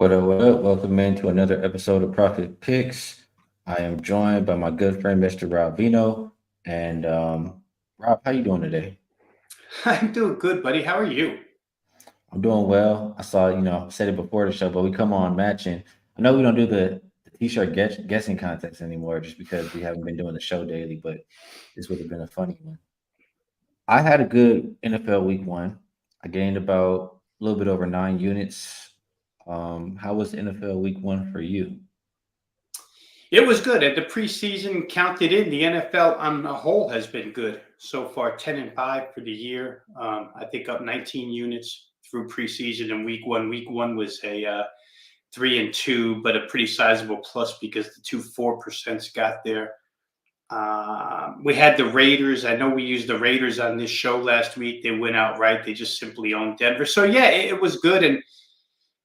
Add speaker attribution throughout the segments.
Speaker 1: What up, what up? Welcome into another episode of Profit Picks. I am joined by my good friend, Mr. Rob Veno. And Rob, how you doing today?
Speaker 2: I'm doing good, buddy. How are you?
Speaker 1: I'm doing well. I saw, I said it before the show, but we come on matching. I know we don't do the t-shirt guessing contest anymore just because we haven't been doing the show daily, but this would have been a funny one. I had a good NFL week one. I gained about a little bit over 9 units. How was NFL week one for you?
Speaker 2: It was good. At the preseason counted in, the NFL on the whole has been good so far. 10-5 for the year. I think up 19 units through preseason and week one. Week one was a 3-2, but a pretty sizable plus because the two 4% got there. We had the Raiders. I know we used the Raiders on this show last week. They went out right. They just simply owned Denver. So yeah, it was good. And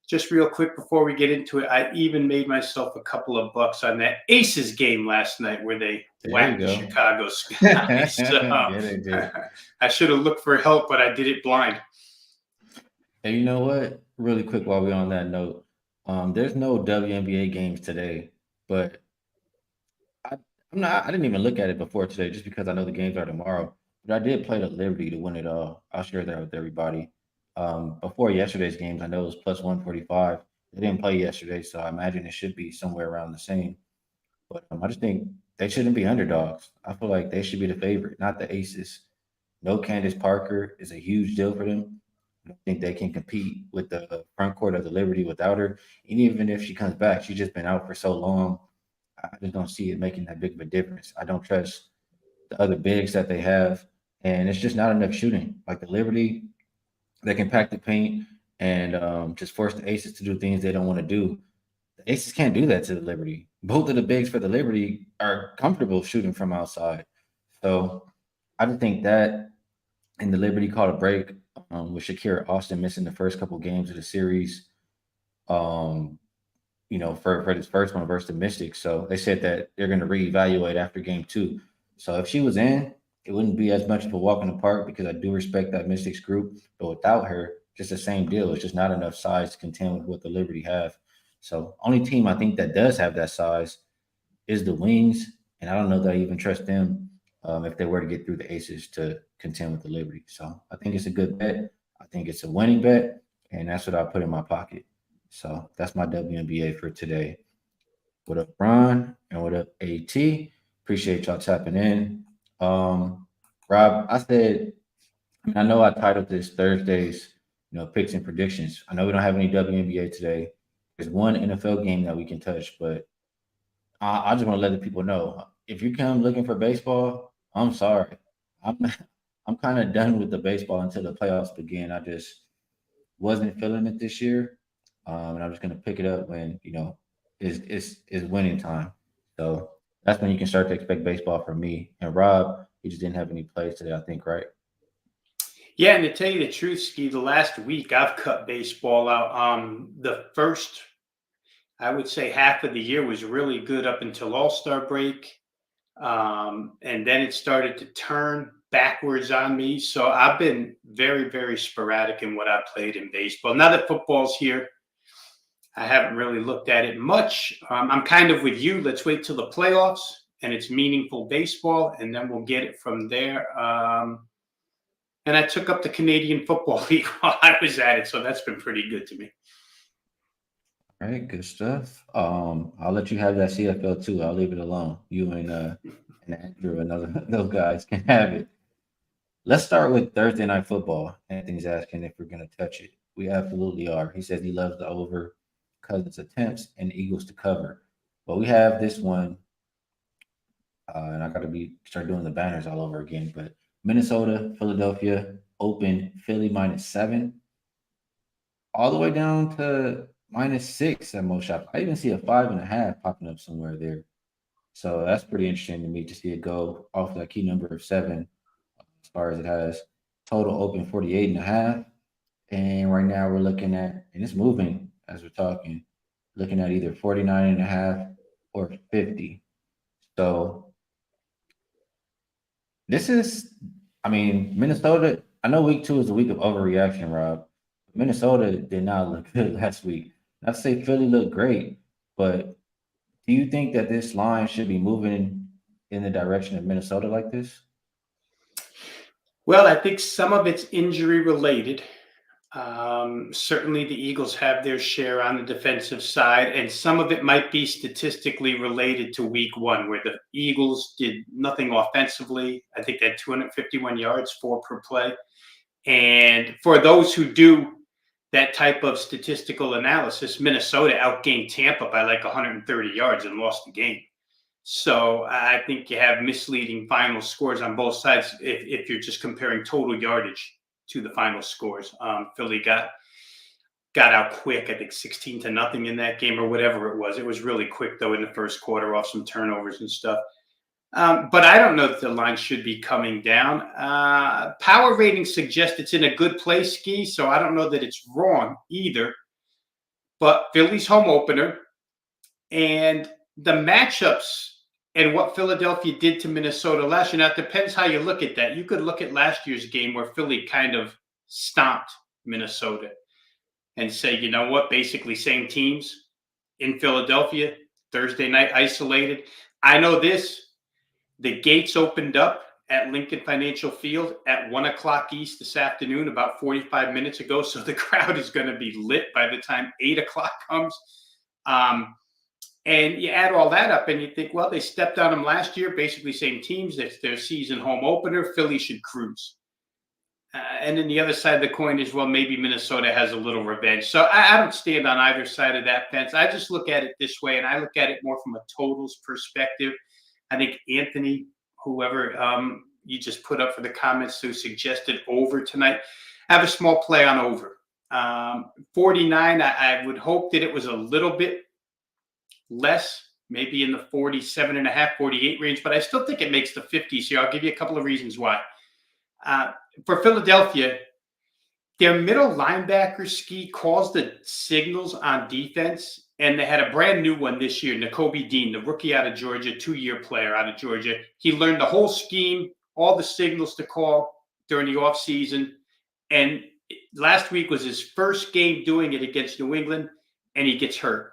Speaker 2: just real quick before we get into it, I even made myself a couple of bucks on that Aces game last night where they
Speaker 1: There you
Speaker 2: whacked the
Speaker 1: go.
Speaker 2: Chicago Sky. So
Speaker 1: Get it, get it.
Speaker 2: I should have looked for help, but I did it blind.
Speaker 1: And you know what? Really quick while we're on that note, there's no WNBA games today, but I, I didn't even look at it before today just because I know the games are tomorrow. But I did play the Liberty to win it all. I'll share that with everybody. Before yesterday's games, I know it was plus 145. They didn't play yesterday, so I imagine it should be somewhere around the same. But I just think they shouldn't be underdogs. I feel like they should be the favorite, not the aces. No Candace Parker is a huge deal for them. I don't think they can compete with the front court of the Liberty without her. And even if she comes back, she's just been out for so long. I just don't see it making that big of a difference. I don't trust the other bigs that they have, and it's just not enough shooting. Like the Liberty, they can pack the paint and just force the Aces to do things they don't want to do. The Aces can't do that to the Liberty. Both of the bigs for the Liberty are comfortable shooting from outside. So I just think that and the Liberty caught a break with Shakira Austin missing the first couple games of the series. Um, for this first one versus the Mystics. So they said that they're going to reevaluate after game two. So if she was in, it wouldn't be as much of a walk in the park because I do respect that Mystics group. But without her, just the same deal. It's just not enough size to contend with what the Liberty have. So only team I think that does have that size is the Wings, and I don't know that I even trust them if they were to get through the Aces to contend with the Liberty. So I think it's a good bet. I think it's a winning bet, and that's what I put in my pocket. So that's my WNBA for today. What up, Ron? And what up, AT? Appreciate y'all tapping in. Rob, I know I titled this Thursdays, picks and predictions. I know we don't have any WNBA today. There's one NFL game that we can touch, but I just want to let the people know if you come looking for baseball, I'm sorry. I'm I'm kind of done with the baseball until the playoffs begin. I just wasn't feeling it this year, and I'm just gonna pick it up when is winning time. So that's when you can start to expect baseball from me. And Rob, he just didn't have any plays today, I think, right?
Speaker 2: Yeah, and to tell you the truth, Ski, the last week I've cut baseball out. The first, I would say, half of the year was really good up until All Star break. And then it started to turn backwards on me. So I've been very, very sporadic in what I played in baseball. Now that football's here, I haven't really looked at it much. I'm kind of with you. Let's wait till the playoffs and it's meaningful baseball, and then we'll get it from there. And I took up the Canadian Football League while I was at it, so that's been pretty good to me.
Speaker 1: All right, good stuff. I'll let you have that CFL too. I'll leave it alone. You and Andrew and those guys can have it. Let's start with Thursday night football. Anthony's asking if we're going to touch it. We absolutely are. He says he loves the over Cousins attempts and Eagles to cover. But we have this one, and I got to be start doing the banners all over again. But Minnesota, Philadelphia, open Philly -7, all the way down to -6 at most shops. I even see a 5.5 popping up somewhere there. So that's pretty interesting to me to see it go off that key number of 7 as far as it has total open 48.5. And right now we're looking at, and it's moving as we're talking, looking at either 49.5 or 50. So this is, Minnesota. I know week two is a week of overreaction, Rob. Minnesota did not look good last week. not to say Philly looked great, but do you think that this line should be moving in the direction of Minnesota like this?
Speaker 2: Well, I think some of it's injury related. Certainly, the Eagles have their share on the defensive side, and some of it might be statistically related to week one, where the Eagles did nothing offensively. I think they had 251 yards, 4 per play. And for those who do that type of statistical analysis, Minnesota outgained Tampa by like 130 yards and lost the game. So I think you have misleading final scores on both sides if you're just comparing total yardage to the final scores. Philly got out quick, I think 16-0 in that game or whatever it was. It was really quick though in the first quarter off some turnovers and stuff. But I don't know that the line should be coming down. Power ratings suggest it's in a good place, Skee, so I don't know that it's wrong either. But Philly's home opener and the matchups and what Philadelphia did to Minnesota last year. Now, it depends how you look at that. You could look at last year's game where Philly kind of stomped Minnesota and say, you know what, basically same teams in Philadelphia, Thursday night isolated. I know this. The gates opened up at Lincoln Financial Field at 1 o'clock East this afternoon, about 45 minutes ago. So the crowd is going to be lit by the time 8 o'clock comes. And you add all that up and you think, well, they stepped on them last year, basically same teams. It's their season home opener. Philly should cruise. And then the other side of the coin is, well, maybe Minnesota has a little revenge. So I don't stand on either side of that fence. I just look at it this way, and I look at it more from a totals perspective. I think Anthony, whoever you just put up for the comments who suggested over tonight, have a small play on over. 49, I would hope that it was a little bit less, maybe in the 47.5, 48 range, but I still think it makes the 50s here. I'll give you a couple of reasons why. For Philadelphia, their middle linebacker Skee calls the signals on defense, and they had a brand new one this year, Nakobe Dean, the rookie out of Georgia, 2-year player out of Georgia. He learned the whole scheme, all the signals to call during the offseason, and last week was his first game doing it against New England, and he gets hurt.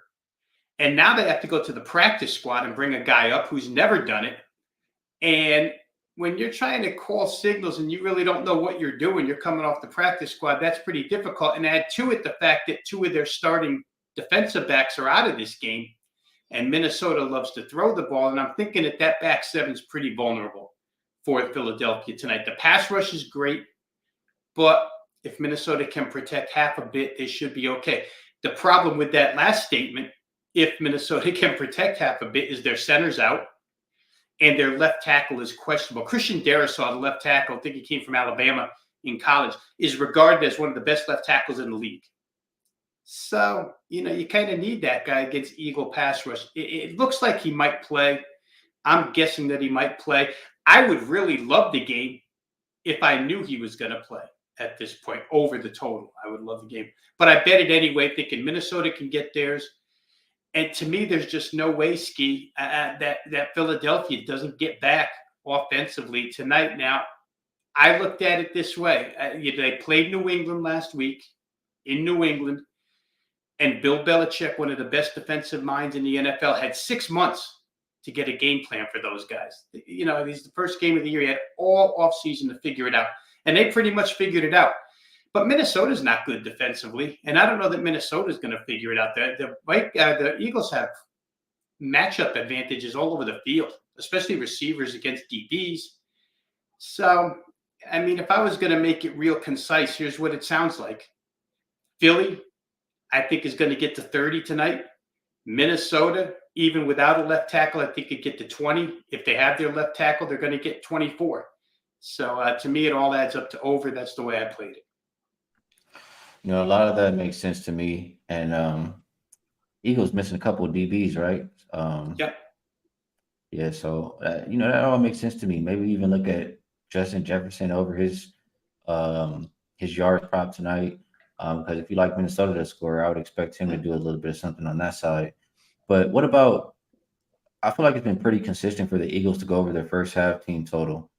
Speaker 2: And now they have to go to the practice squad and bring a guy up who's never done it. And when you're trying to call signals and you really don't know what you're doing, you're coming off the practice squad, that's pretty difficult. And add to it the fact that 2 of their starting defensive backs are out of this game, and Minnesota loves to throw the ball. And I'm thinking that back seven is pretty vulnerable for Philadelphia tonight. The pass rush is great, but if Minnesota can protect half a bit, they should be okay. The problem with that last statement, if Minnesota can protect half a bit, is their center's out and their left tackle is questionable. Christian Darrisaw, the left tackle, I think he came from Alabama in college, is regarded as one of the best left tackles in the league. So, you kind of need that guy against Eagle pass rush. It looks like he might play. I'm guessing that he might play. I would really love the game if I knew he was going to play at this point over the total. I would love the game. But I bet it anyway, thinking Minnesota can get theirs. And to me, there's just no way, Skee, that Philadelphia doesn't get back offensively tonight. Now, I looked at it this way. They played New England last week in New England, and Bill Belichick, one of the best defensive minds in the NFL, had 6 months to get a game plan for those guys. This is the first game of the year. He had all offseason to figure it out, and they pretty much figured it out. But Minnesota's not good defensively, and I don't know that Minnesota's going to figure it out. The Eagles have matchup advantages all over the field, especially receivers against DBs. So, if I was going to make it real concise, here's what it sounds like. Philly, I think, is going to get to 30 tonight. Minnesota, even without a left tackle, I think could get to 20. If they have their left tackle, they're going to get 24. So, to me, it all adds up to over. That's the way I played it.
Speaker 1: A lot of that makes sense to me. And Eagles missing a couple of DBs, right?
Speaker 2: Yep.
Speaker 1: Yeah, so that all makes sense to me. Maybe even look at Justin Jefferson over his yards prop tonight. Because if you like Minnesota to score, I would expect him to do a little bit of something on that side. But what about? I feel like it's been pretty consistent for the Eagles to go over their first half team total.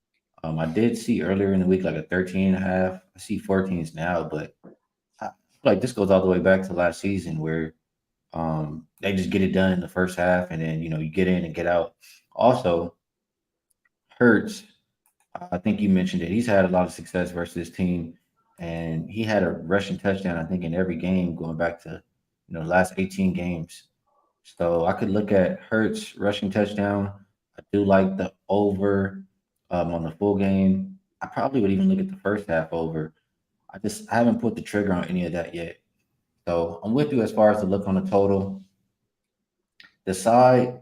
Speaker 1: I did see earlier in the week like a 13.5. I see 14s now, but I feel like this goes all the way back to last season where They just get it done in the first half, and then you get in and get out. Also, Hurts, I think you mentioned it. He's had a lot of success versus this team, and he had a rushing touchdown, I think, in every game going back to the last 18 games. So I could look at Hurts rushing touchdown. I do like the over on the full game. I probably would even look at the first half over. I haven't put the trigger on any of that yet. So I'm with you as far as the look on the total. The side,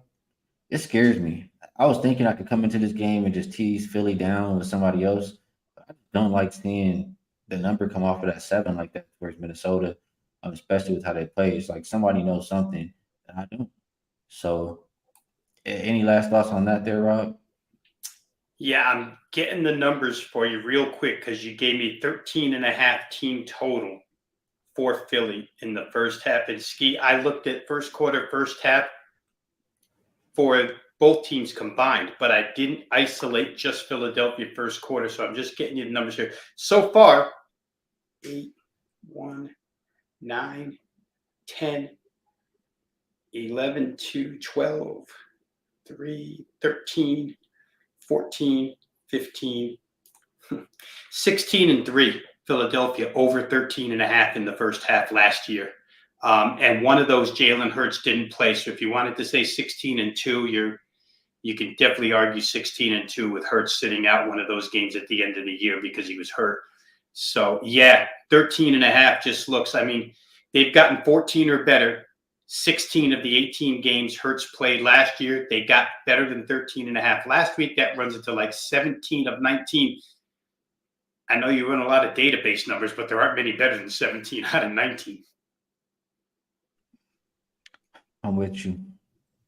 Speaker 1: it scares me. I was thinking I could come into this game and just tease Philly down with somebody else. I don't like seeing the number come off of that 7 like that towards Minnesota, especially with how they play. It's like somebody knows something that I don't. So, any last thoughts on that there, Rob?
Speaker 2: Yeah, I'm getting the numbers for you real quick because you gave me 13.5 team total for Philly in the first half. And Skee, I looked at first quarter, first half for both teams combined, but I didn't isolate just Philadelphia first quarter. So I'm just getting you the numbers here. So far, 8, 1, 9, 10, 11, 2, 12, 3, 13, 14, 15, 16 and 3. Philadelphia over 13.5 in the first half last year. And one of those Jalen Hurts didn't play. So if you wanted to say 16 and 2, you can definitely argue 16 and 2 with Hurts sitting out one of those games at the end of the year because he was hurt. So yeah, 13.5 just looks, I mean, they've gotten 14 or better 16 of the 18 games Hurts played last year. They got better than 13.5 last week. That runs into like 17 of 19. I know you run a lot of database numbers, but there aren't many better than 17 out of 19.
Speaker 1: I'm with you.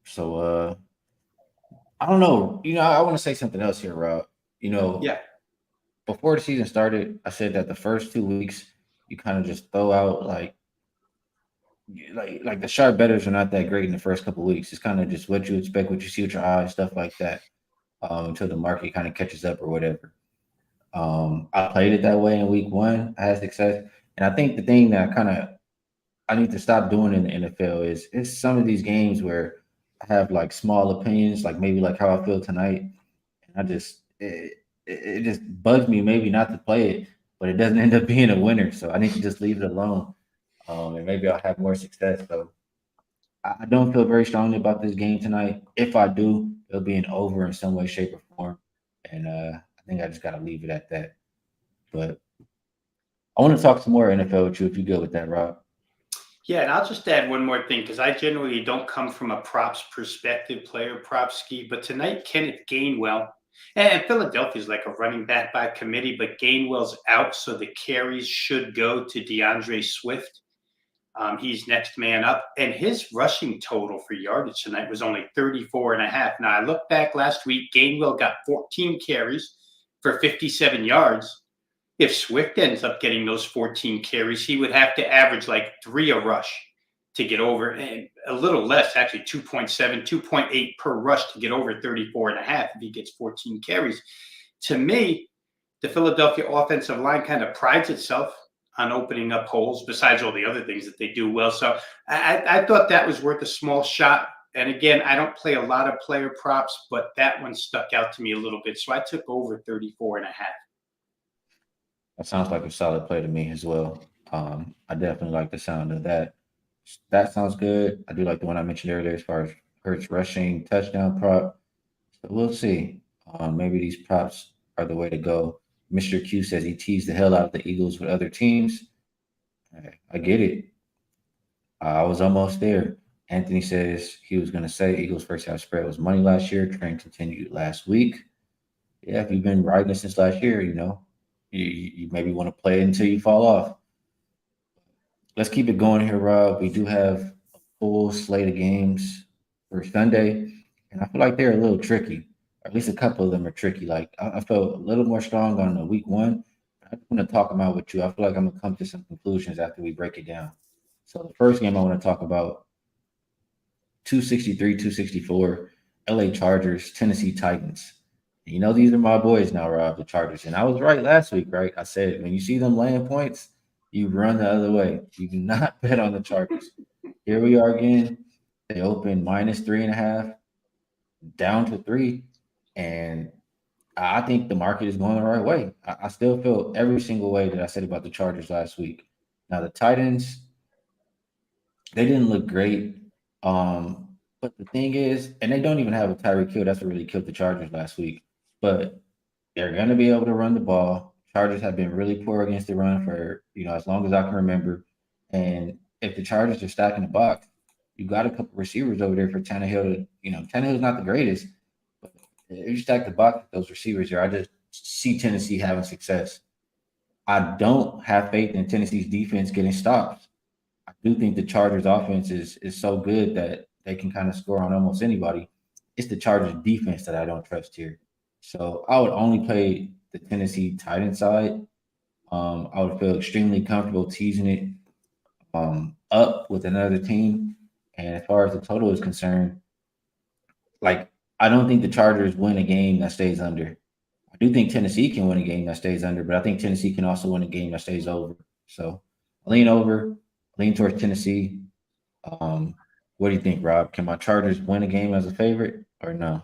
Speaker 1: So, I don't know. I want to say something else here, Rob. You know,
Speaker 2: Yeah.
Speaker 1: before the season started, I said that the first 2 weeks you kind of just throw out like the sharp betters are not that great in the first couple of weeks. It's kind of just what you expect, what you see with your eyes, stuff like that, until the market kind of catches up or whatever. I played it that way in week one. I had success, and I think the thing that I need to stop doing in the NFL is it's some of these games where I have like small opinions, like maybe like how I feel tonight, and it just bugs me maybe not to play it, but it doesn't end up being a winner. So I need to just leave it alone, and maybe I'll have more success. So I don't feel very strongly about this game tonight. If I do, it'll be an over in some way, shape, or form, and I think I just got to leave it at that. But I want to talk some more NFL with you if you go with that, Rob.
Speaker 2: Yeah, and I'll just add one more thing because I generally don't come from a props perspective, player props Ski, but tonight Kenneth Gainwell and Philadelphia's like a running back by committee, but Gainwell's out, so the carries should go to DeAndre Swift. He's next man up, and his rushing total for yardage tonight was only 34.5. Now I looked back last week, Gainwell got 14 carries for 57 yards. If Swift ends up getting those 14 carries, he would have to average like 3 a rush to get over, and a little less, actually 2.7, 2.8 per rush to get over 34.5 if he gets 14 carries. To me, the Philadelphia offensive line kind of prides itself on opening up holes besides all the other things that they do well. So I thought that was worth a small shot. And again, I don't play a lot of player props, but that one stuck out to me a little bit. So I took over 34.5.
Speaker 1: That sounds like a solid play to me as well. I definitely like the sound of that. That sounds good. I do like the one I mentioned earlier as far as Hurts rushing touchdown prop. So we'll see. Maybe these props are the way to go. Mr. Q says he teased the hell out of the Eagles with other teams. I get it. I was almost there. Anthony says he was going to say Eagles first half spread was money last year. Trend continued last week. Yeah, if you've been riding it since last year, you maybe want to play it until you fall off. Let's keep it going here, Rob. We do have a full slate of games for Sunday, and I feel like they're a little tricky. Or at least a couple of them are tricky. Like I felt a little more strong on the week one. I just want to talk them out with you. I feel like I'm gonna come to some conclusions after we break it down. So the first game I want to talk about 263, 264, LA Chargers, Tennessee Titans. These are my boys now, Rob, the Chargers. And I was right last week, right? I said when you see them laying points, you run the other way. You do not bet on the Chargers. here we are again. They opened -3.5, down to 3, and I think the market is going the right way. I still feel every single way that I said about the Chargers last week. Now the Titans, they didn't look great. But the thing is, and they don't even have a Tyreek Hill. That's what really killed the Chargers last week. But they're gonna be able to run the ball. Chargers have been really poor against the run for as long as I can remember. And if the Chargers are stacking the box, you got a couple receivers over there for Tannehill. Tannehill's not the greatest, but if you stack the box with those receivers here, I just see Tennessee having success. I don't have faith in Tennessee's defense getting stops. I do think the Chargers offense is so good that they can kind of score on almost anybody. It's the Chargers defense that I don't trust here. So I would only play the Tennessee Titan side. I would feel extremely comfortable teasing it up with another team. And as far as the total is concerned, like I don't think the Chargers win a game that stays under. I do think Tennessee can win a game that stays under, but I think Tennessee can also win a game that stays over. So I lean over, lean towards Tennessee. Um, what do you think, Rob? Can my Chargers win a game as a favorite or no?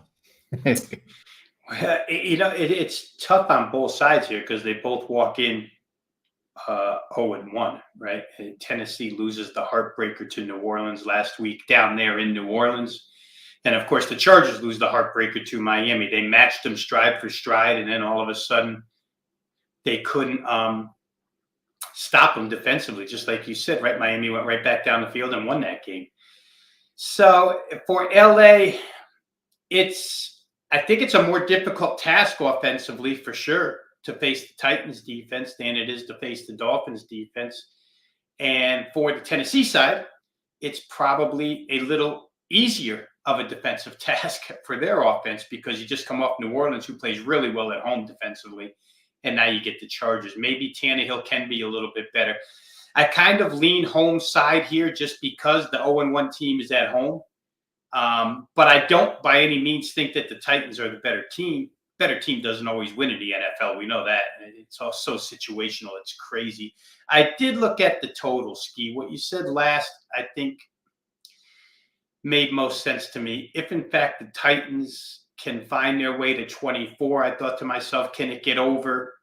Speaker 2: Well, it's tough on both sides here because they both walk in 0-1, right? And Tennessee loses the heartbreaker to New Orleans last week down there in New Orleans. And of course, the Chargers lose the heartbreaker to Miami. They matched them stride for stride, and then all of a sudden, they couldn't stop them defensively, just like you said, right? Miami went right back down the field and won that game. So for LA, I think it's a more difficult task offensively for sure to face the Titans defense than it is to face the Dolphins defense. And for the Tennessee side, it's probably a little easier of a defensive task for their offense because you just come off New Orleans, who plays really well at home defensively, and now you get the Chargers. Maybe Tannehill can be a little bit better. I kind of lean home side here just because the 0-1 team is at home. But I don't by any means think that the Titans are the better team. Better team doesn't always win in the NFL. We know that. It's all so situational. It's crazy. I did look at the total, Skee. What you said last, I think, made most sense to me. If, in fact, the Titans can find their way to 24, I thought to myself, can it get over?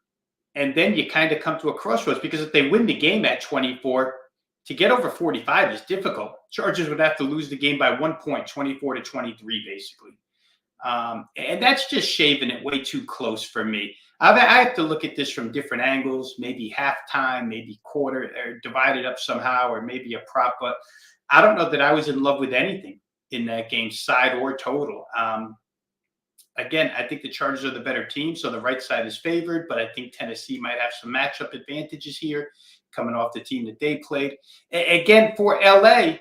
Speaker 2: And then you kind of come to a crossroads because if they win the game at 24, to get over 45 is difficult. Chargers would have to lose the game by 1 point, 24-23, basically. And that's just shaving it way too close for me. I have to look at this from different angles, maybe halftime, maybe quarter, or divide it up somehow, or maybe a prop. But I don't know that I was in love with anything in that game, side or total. Again, I think the Chargers are the better team, so the right side is favored, but I think Tennessee might have some matchup advantages here coming off the team that they played. Again, for LA,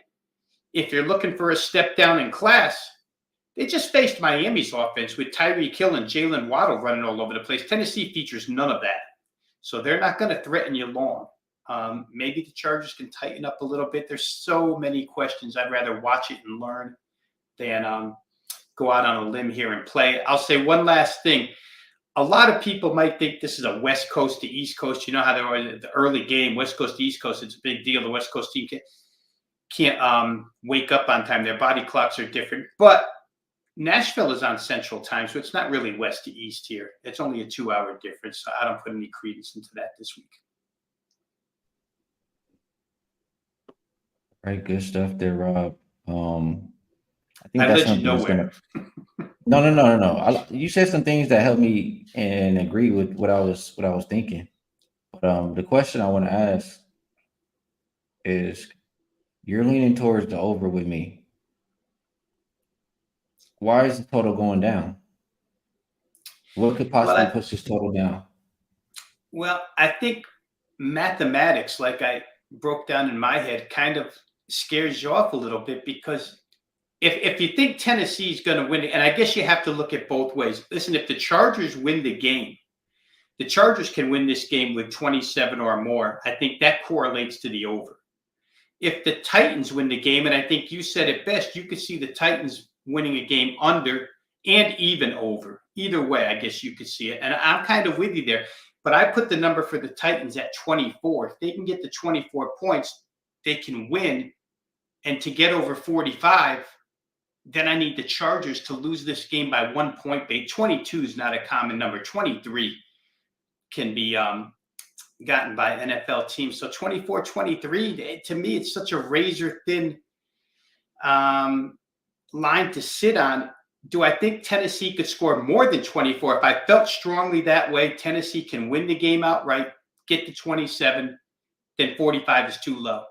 Speaker 2: if you're looking for a step down in class, they just faced Miami's offense with Tyreek Hill and Jalen Waddle running all over the place. Tennessee features none of that, so they're not going to threaten you long. Maybe the Chargers can tighten up a little bit. There's so many questions. I'd rather watch it and learn than go out on a limb here and play. I'll say one last thing. A lot of people might think this is a West Coast to East Coast. You know how they were in the early game, West Coast to East Coast. It's a big deal. The West Coast team can't wake up on time. Their body clocks are different. But Nashville is on Central Time, so it's not really West to East here. It's only a 2-hour difference, so I don't put any credence into that this week.
Speaker 1: Right, good stuff there, Rob. I think
Speaker 2: I
Speaker 1: that's
Speaker 2: led you
Speaker 1: something that's
Speaker 2: nowhere.
Speaker 1: gonna. No. You said some things that helped me and agree with what I was thinking. But the question I want to ask is, you're leaning towards the over with me. Why is the total going down? What could possibly push this total down?
Speaker 2: Well, I think mathematics, like I broke down in my head, kind of scares you off a little bit because if you think Tennessee's going to win it, and I guess you have to look at both ways. Listen, if the Chargers win the game, the Chargers can win this game with 27 or more. I think that correlates to the over. If the Titans win the game, and I think you said it best, you could see the Titans winning a game under and even over. Either way, I guess you could see it. And I'm kind of with you there. But I put the number for the Titans at 24. If they can get the 24 points, they can win. And to get over 45, then I need the Chargers to lose this game by 1 point. 22 is not a common number. 23 can be gotten by NFL teams. So 24-23, to me, it's such a razor thin line to sit on. Do I think Tennessee could score more than 24? If I felt strongly that way, Tennessee can win the game outright, get to 27, then 45 is too low.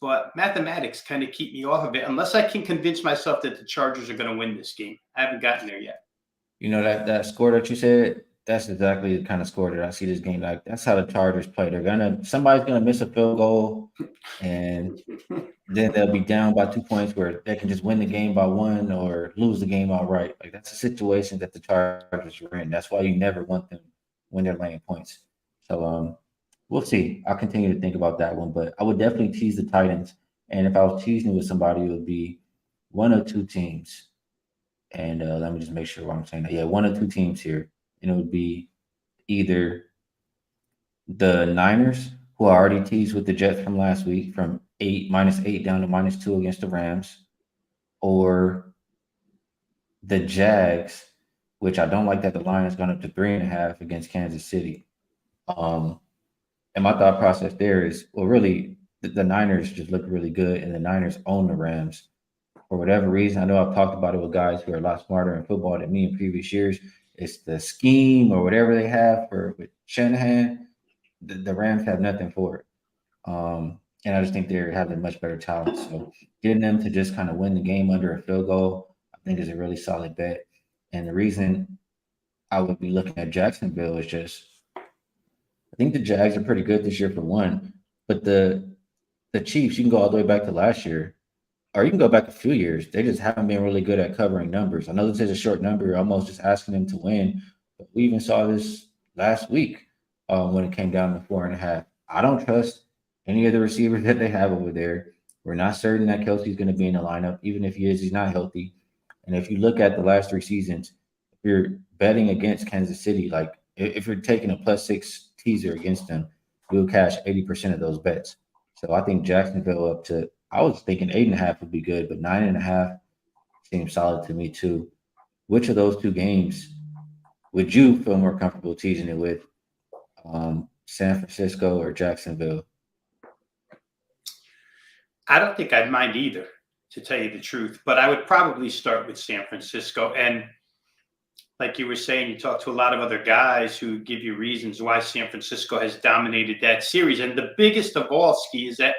Speaker 2: But mathematics kind of keep me off of it, unless I can convince myself that the Chargers are going to win this game. I haven't gotten there yet.
Speaker 1: You know, that score that you said, that's exactly the kind of score that I see this game like. That's how the Chargers play. Somebody's gonna miss a field goal, and then they'll be down by 2 points where they can just win the game by 1 or lose the game outright. Like, that's a situation that the Chargers are in. That's why you never want them when they're laying points. So we'll see. I'll continue to think about that one, but I would definitely tease the Titans. And if I was teasing with somebody, it would be one of two teams. And let me just make sure what I'm saying. Yeah, one of two teams here. And it would be either the Niners, who I already teased with the Jets from last week, from -8 down to -2 against the Rams, or the Jags, which I don't like that the line has gone up to 3.5 against Kansas City. And my thought process there is, well, really, the Niners just look really good, and the Niners own the Rams. For whatever reason, I know I've talked about it with guys who are a lot smarter in football than me in previous years. It's the scheme or whatever they have with Shanahan. The Rams have nothing for it. And I just think they're having much better talent. So getting them to just kind of win the game under a field goal, I think is a really solid bet. And the reason I would be looking at Jacksonville is just I think the Jags are pretty good this year for one, but the Chiefs, you can go all the way back to last year, or you can go back a few years. They just haven't been really good at covering numbers. I know this is a short number, you're almost just asking them to win, but we even saw this last week when it came down to 4.5. I don't trust any of the receivers that they have over there. We're not certain that Kelsey's going to be in the lineup, even if he is, he's not healthy. And if you look at the last 3 seasons, if you're betting against Kansas City, like if you're taking a +6 teaser against them, you'll cash 80% of those bets. So I think Jacksonville up to, I was thinking 8.5 would be good, but 9.5 seems solid to me too. Which of those two games would you feel more comfortable teasing it with? San Francisco or Jacksonville?
Speaker 2: I don't think I'd mind either, to tell you the truth, but I would probably start with San Francisco. And like you were saying, you talk to a lot of other guys who give you reasons why San Francisco has dominated that series. And the biggest of all, Skee, is that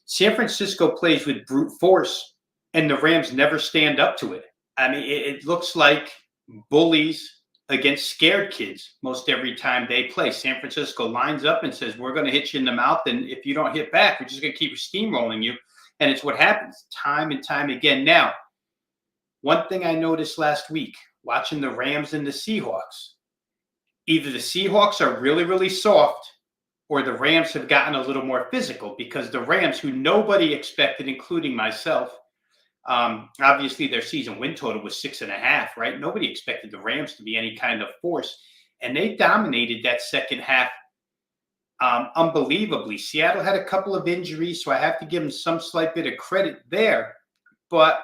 Speaker 2: San Francisco plays with brute force, and the Rams never stand up to it. I mean, it looks like bullies against scared kids most every time they play. San Francisco lines up and says, we're going to hit you in the mouth, and if you don't hit back, we're just going to keep steamrolling you. And it's what happens time and time again. Now, one thing I noticed last week, watching the Rams and the Seahawks, either the Seahawks are really, really soft, or the Rams have gotten a little more physical, because the Rams, who nobody expected, including myself, obviously their season win total was 6.5, right? Nobody expected the Rams to be any kind of force, and they dominated that second half unbelievably. Seattle had a couple of injuries, so I have to give them some slight bit of credit there, but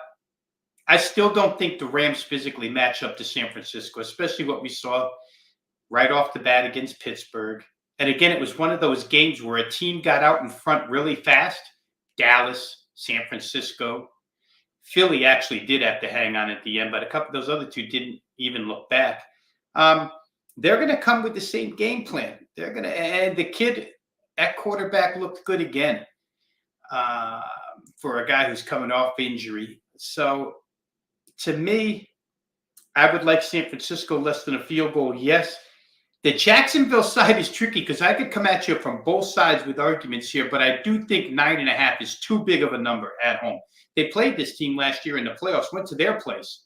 Speaker 2: I still don't think the Rams physically match up to San Francisco, especially what we saw right off the bat against Pittsburgh. And again, it was one of those games where a team got out in front really fast. Dallas, San Francisco. Philly actually did have to hang on at the end, but a couple of those other two didn't even look back. They're going to come with the same game plan. They're going to, and the kid at quarterback looked good again for a guy who's coming off injury. So to me, I would like San Francisco less than a field goal, yes. The Jacksonville side is tricky because I could come at you from both sides with arguments here, but I do think 9.5 is too big of a number at home. They played this team last year in the playoffs, went to their place,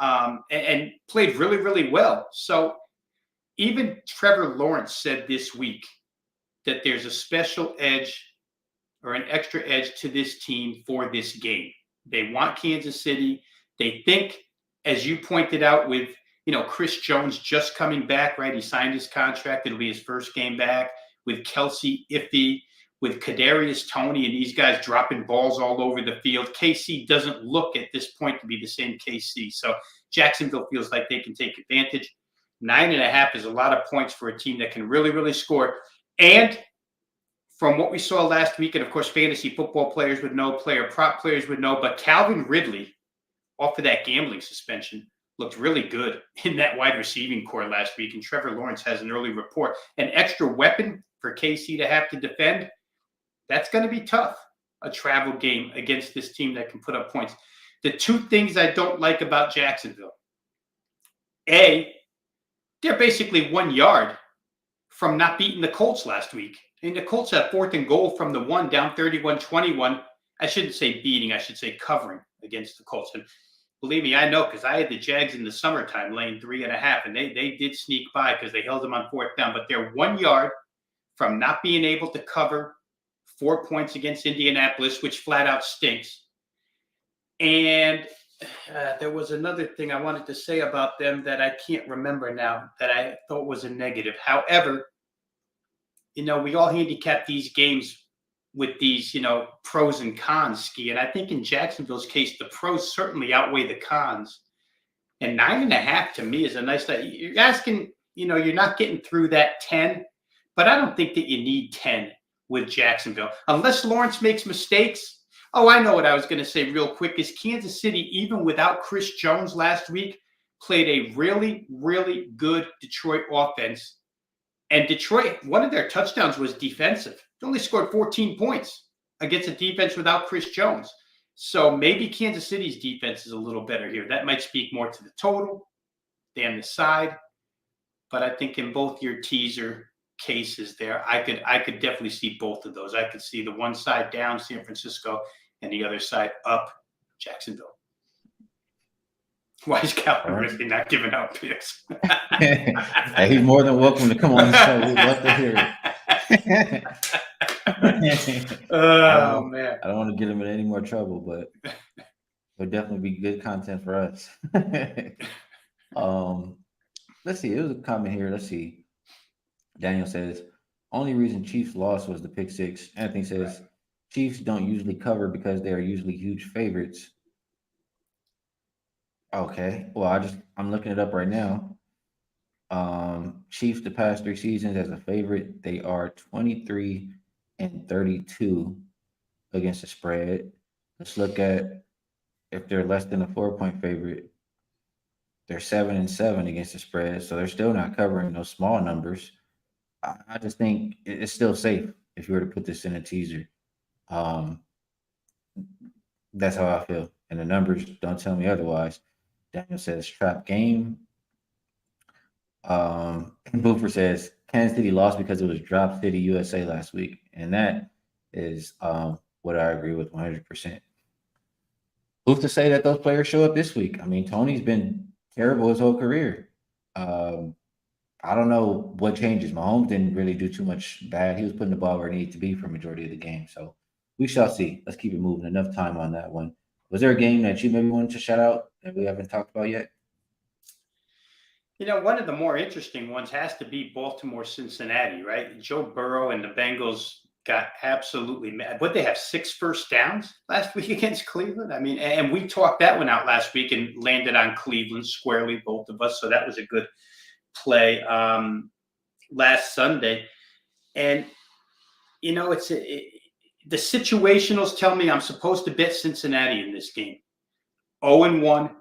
Speaker 2: and played really, really well. So even Trevor Lawrence said this week that there's a special edge or an extra edge to this team for this game. They want Kansas City. They think, as you pointed out, with Chris Jones just coming back, right? He signed his contract. It'll be his first game back. With Kelsey iffy, with Kadarius Toney and these guys dropping balls all over the field. KC doesn't look at this point to be the same KC. So Jacksonville feels like they can take advantage. 9.5 is a lot of points for a team that can really, really score. And from what we saw last week, and of course, fantasy football players would know, player prop players would know, but Calvin Ridley, off of that gambling suspension, looked really good in that wide receiving core last week. And Trevor Lawrence has an early report. An extra weapon for KC to have to defend, that's going to be tough. A travel game against this team that can put up points. The two things I don't like about Jacksonville. A, they're basically 1 yard from not beating the Colts last week. And the Colts have 4th and goal from the 1, down 31-21. I shouldn't say beating, I should say covering against the Colts. And believe me, I know, because I had the Jags in the summertime laying 3.5, and they did sneak by because they held them on 4th down. But they're 1 yard from not being able to cover 4 points against Indianapolis, which flat out stinks. And there was another thing I wanted to say about them that I can't remember now that I thought was a negative. However, we all handicap these games with these, pros and cons, Skee. And I think in Jacksonville's case, the pros certainly outweigh the cons. And 9.5 to me is a nice, you're asking, you're not getting through that 10, but I don't think that you need 10 with Jacksonville. Unless Lawrence makes mistakes. Oh, I know what I was going to say real quick is Kansas City, even without Chris Jones last week, played a really, really good Detroit offense. And Detroit, one of their touchdowns was defensive. They only scored 14 points against a defense without Chris Jones. So maybe Kansas City's defense is a little better here. That might speak more to the total than the side. But I think in both your teaser cases there, I could definitely see both of those. I could see the one side down, San Francisco, and the other side up, Jacksonville. Why is Calvin Ridley not giving out picks?
Speaker 1: Hey, he's more than welcome to come on the show. We'd love to hear it.
Speaker 2: Oh, man.
Speaker 1: I don't want to get him in any more trouble, but it'll definitely be good content for us. Let's see. It was a comment here. Let's see. Daniel says, only reason Chiefs lost was the pick 6. Anthony says, Chiefs don't usually cover because they are usually huge favorites. Okay. Well, I'm looking it up right now. Chiefs the past 3 seasons as a favorite, they are 23-32 against the spread. Let's look at if they're less than a 4-point favorite. They're 7-7 against the spread, so they're still not covering those small numbers. I just think it's still safe if you were to put this in a teaser. That's how I feel, and the numbers don't tell me otherwise. Daniel says trap game. Boofer says Kansas City lost because it was Drop City USA last week, and that is what I agree with 100%. Who's to say that those players show up this week? I mean, Tony's been terrible his whole career. I don't know what changes. Mahomes didn't really do too much bad. He was putting the ball where it needed to be for majority of the game. So we shall see. Let's keep it moving. Enough time on that one. Was there a game that you maybe wanted to shout out that we haven't talked about yet?
Speaker 2: One of the more interesting ones has to be Baltimore-Cincinnati, right? Joe Burrow and the Bengals got absolutely mad. What, they have 6 first downs last week against Cleveland? I mean, and we talked that one out last week and landed on Cleveland squarely, both of us. So that was a good play last Sunday. And, the situationals tell me I'm supposed to bet Cincinnati in this game. 0-1,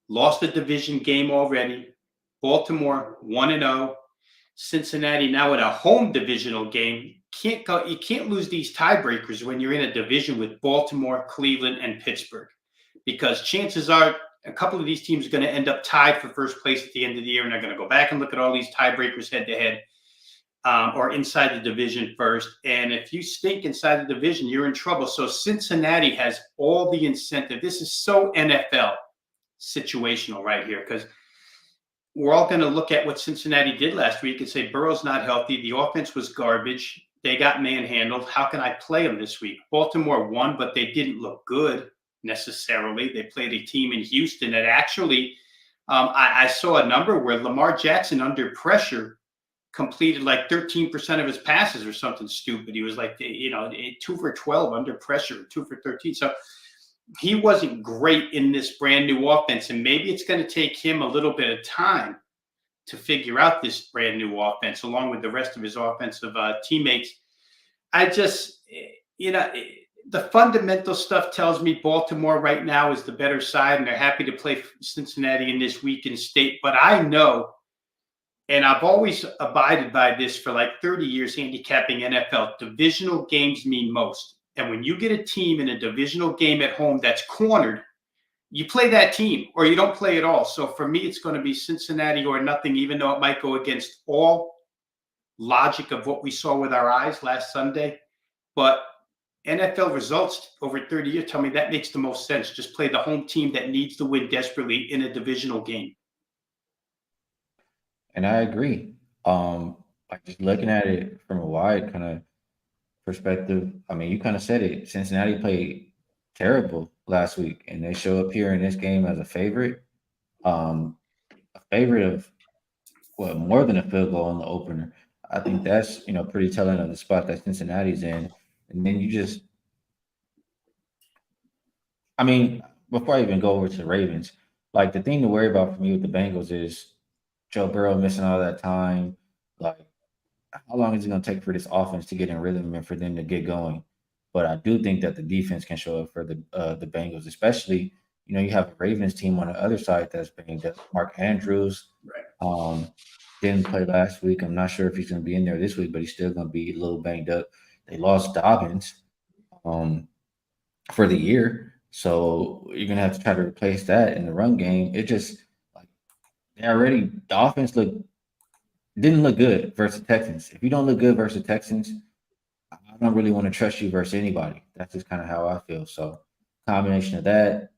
Speaker 2: lost a division game already. Baltimore 1-0. Cincinnati now in a home divisional game. You can't lose these tiebreakers when you're in a division with Baltimore, Cleveland, and Pittsburgh, because chances are a couple of these teams are going to end up tied for first place at the end of the year, and they're going to go back and look at all these tiebreakers head to head. Or inside the division first. And if you stink inside the division, you're in trouble. So Cincinnati has all the incentive. This is so NFL situational right here, because we're all going to look at what Cincinnati did last week and say, Burrow's not healthy. The offense was garbage. They got manhandled. How can I play them this week? Baltimore won, but they didn't look good necessarily. They played a team in Houston that actually, I saw a number where Lamar Jackson under pressure completed like 13% of his passes or something stupid. He was like, 2 for 12 under pressure, 2 for 13. So he wasn't great in this brand new offense. And maybe it's going to take him a little bit of time to figure out this brand new offense along with the rest of his offensive teammates. I just, the fundamental stuff tells me Baltimore right now is the better side, and they're happy to play Cincinnati in this weekend state. But I know, and I've always abided by this for like 30 years handicapping NFL, divisional games mean most. And when you get a team in a divisional game at home that's cornered, you play that team or you don't play at all. So for me, it's going to be Cincinnati or nothing, even though it might go against all logic of what we saw with our eyes last Sunday. But NFL results over 30 years tell me that makes the most sense. Just play the home team that needs to win desperately in a divisional game.
Speaker 1: And I agree. Like just looking at it from a wide kind of perspective, I mean, you kind of said it. Cincinnati played terrible last week, and they show up here in this game as a favorite. A favorite of more than a field goal in the opener. I think that's pretty telling of the spot that Cincinnati's in. And then I mean, before I even go over to the Ravens, like the thing to worry about for me with the Bengals is Joe Burrow missing all that time. Like, how long is it going to take for this offense to get in rhythm and for them to get going? But I do think that the defense can show up for the Bengals, especially you have a Ravens team on the other side that's banged up. Mark Andrews didn't play last week. I'm not sure if he's going to be in there this week, but he's still going to be a little banged up. They lost Dobbins for the year, so you're going to have to try to replace that in the run game. It just like the offense didn't look good versus Texans. If you don't look good versus Texans, I don't really want to trust you versus anybody. That's just kind of how I feel. So, combination of that, a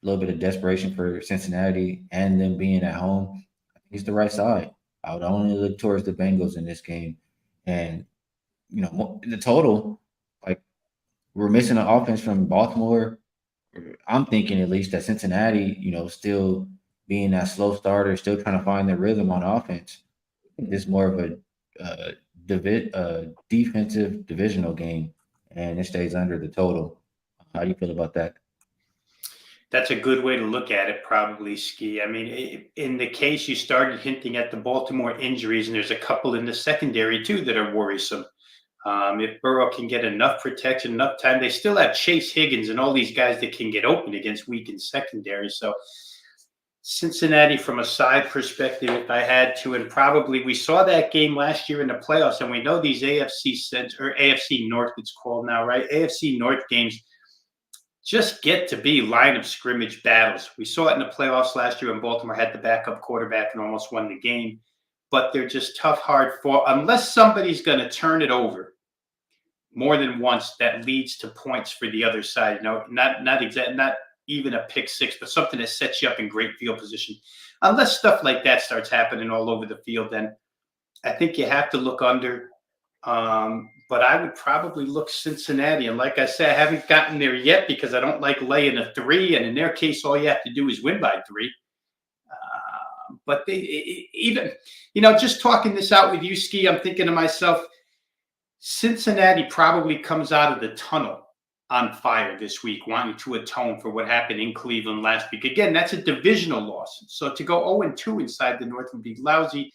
Speaker 1: little bit of desperation for Cincinnati, and them being at home, I think it's the right side. I would only look towards the Bengals in this game, and the total, like we're missing an offense from Baltimore. I'm thinking at least that Cincinnati, still being that slow starter, still trying to find their rhythm on offense. It's more of a defensive divisional game, and it stays under the total. How do you feel about that?
Speaker 2: That's a good way to look at it, probably, Skee. I mean, in the case you started hinting at the Baltimore injuries, and there's a couple in the secondary too that are worrisome. If Burrow can get enough protection, enough time, they still have Chase Higgins and all these guys that can get open against weakened secondary. So Cincinnati, from a side perspective, if I had to, and probably we saw that game last year in the playoffs, and we know these AFC North, it's called now, right? AFC North games just get to be line of scrimmage battles. We saw it in the playoffs last year when Baltimore had the backup quarterback and almost won the game. But they're just tough, hard fought. Unless somebody's going to turn it over more than once, that leads to points for the other side. Not even a pick six, but something that sets you up in great field position. Unless stuff like that starts happening all over the field, then I think you have to look under. But I would probably look Cincinnati. And like I said, I haven't gotten there yet because I don't like laying a 3. And in their case, all you have to do is win by 3. But just talking this out with you, Skee, I'm thinking to myself, Cincinnati probably comes out of the tunnel on fire this week, wanting to atone for what happened in Cleveland last week. Again, that's a divisional loss. So to go 0-2 inside the North would be lousy.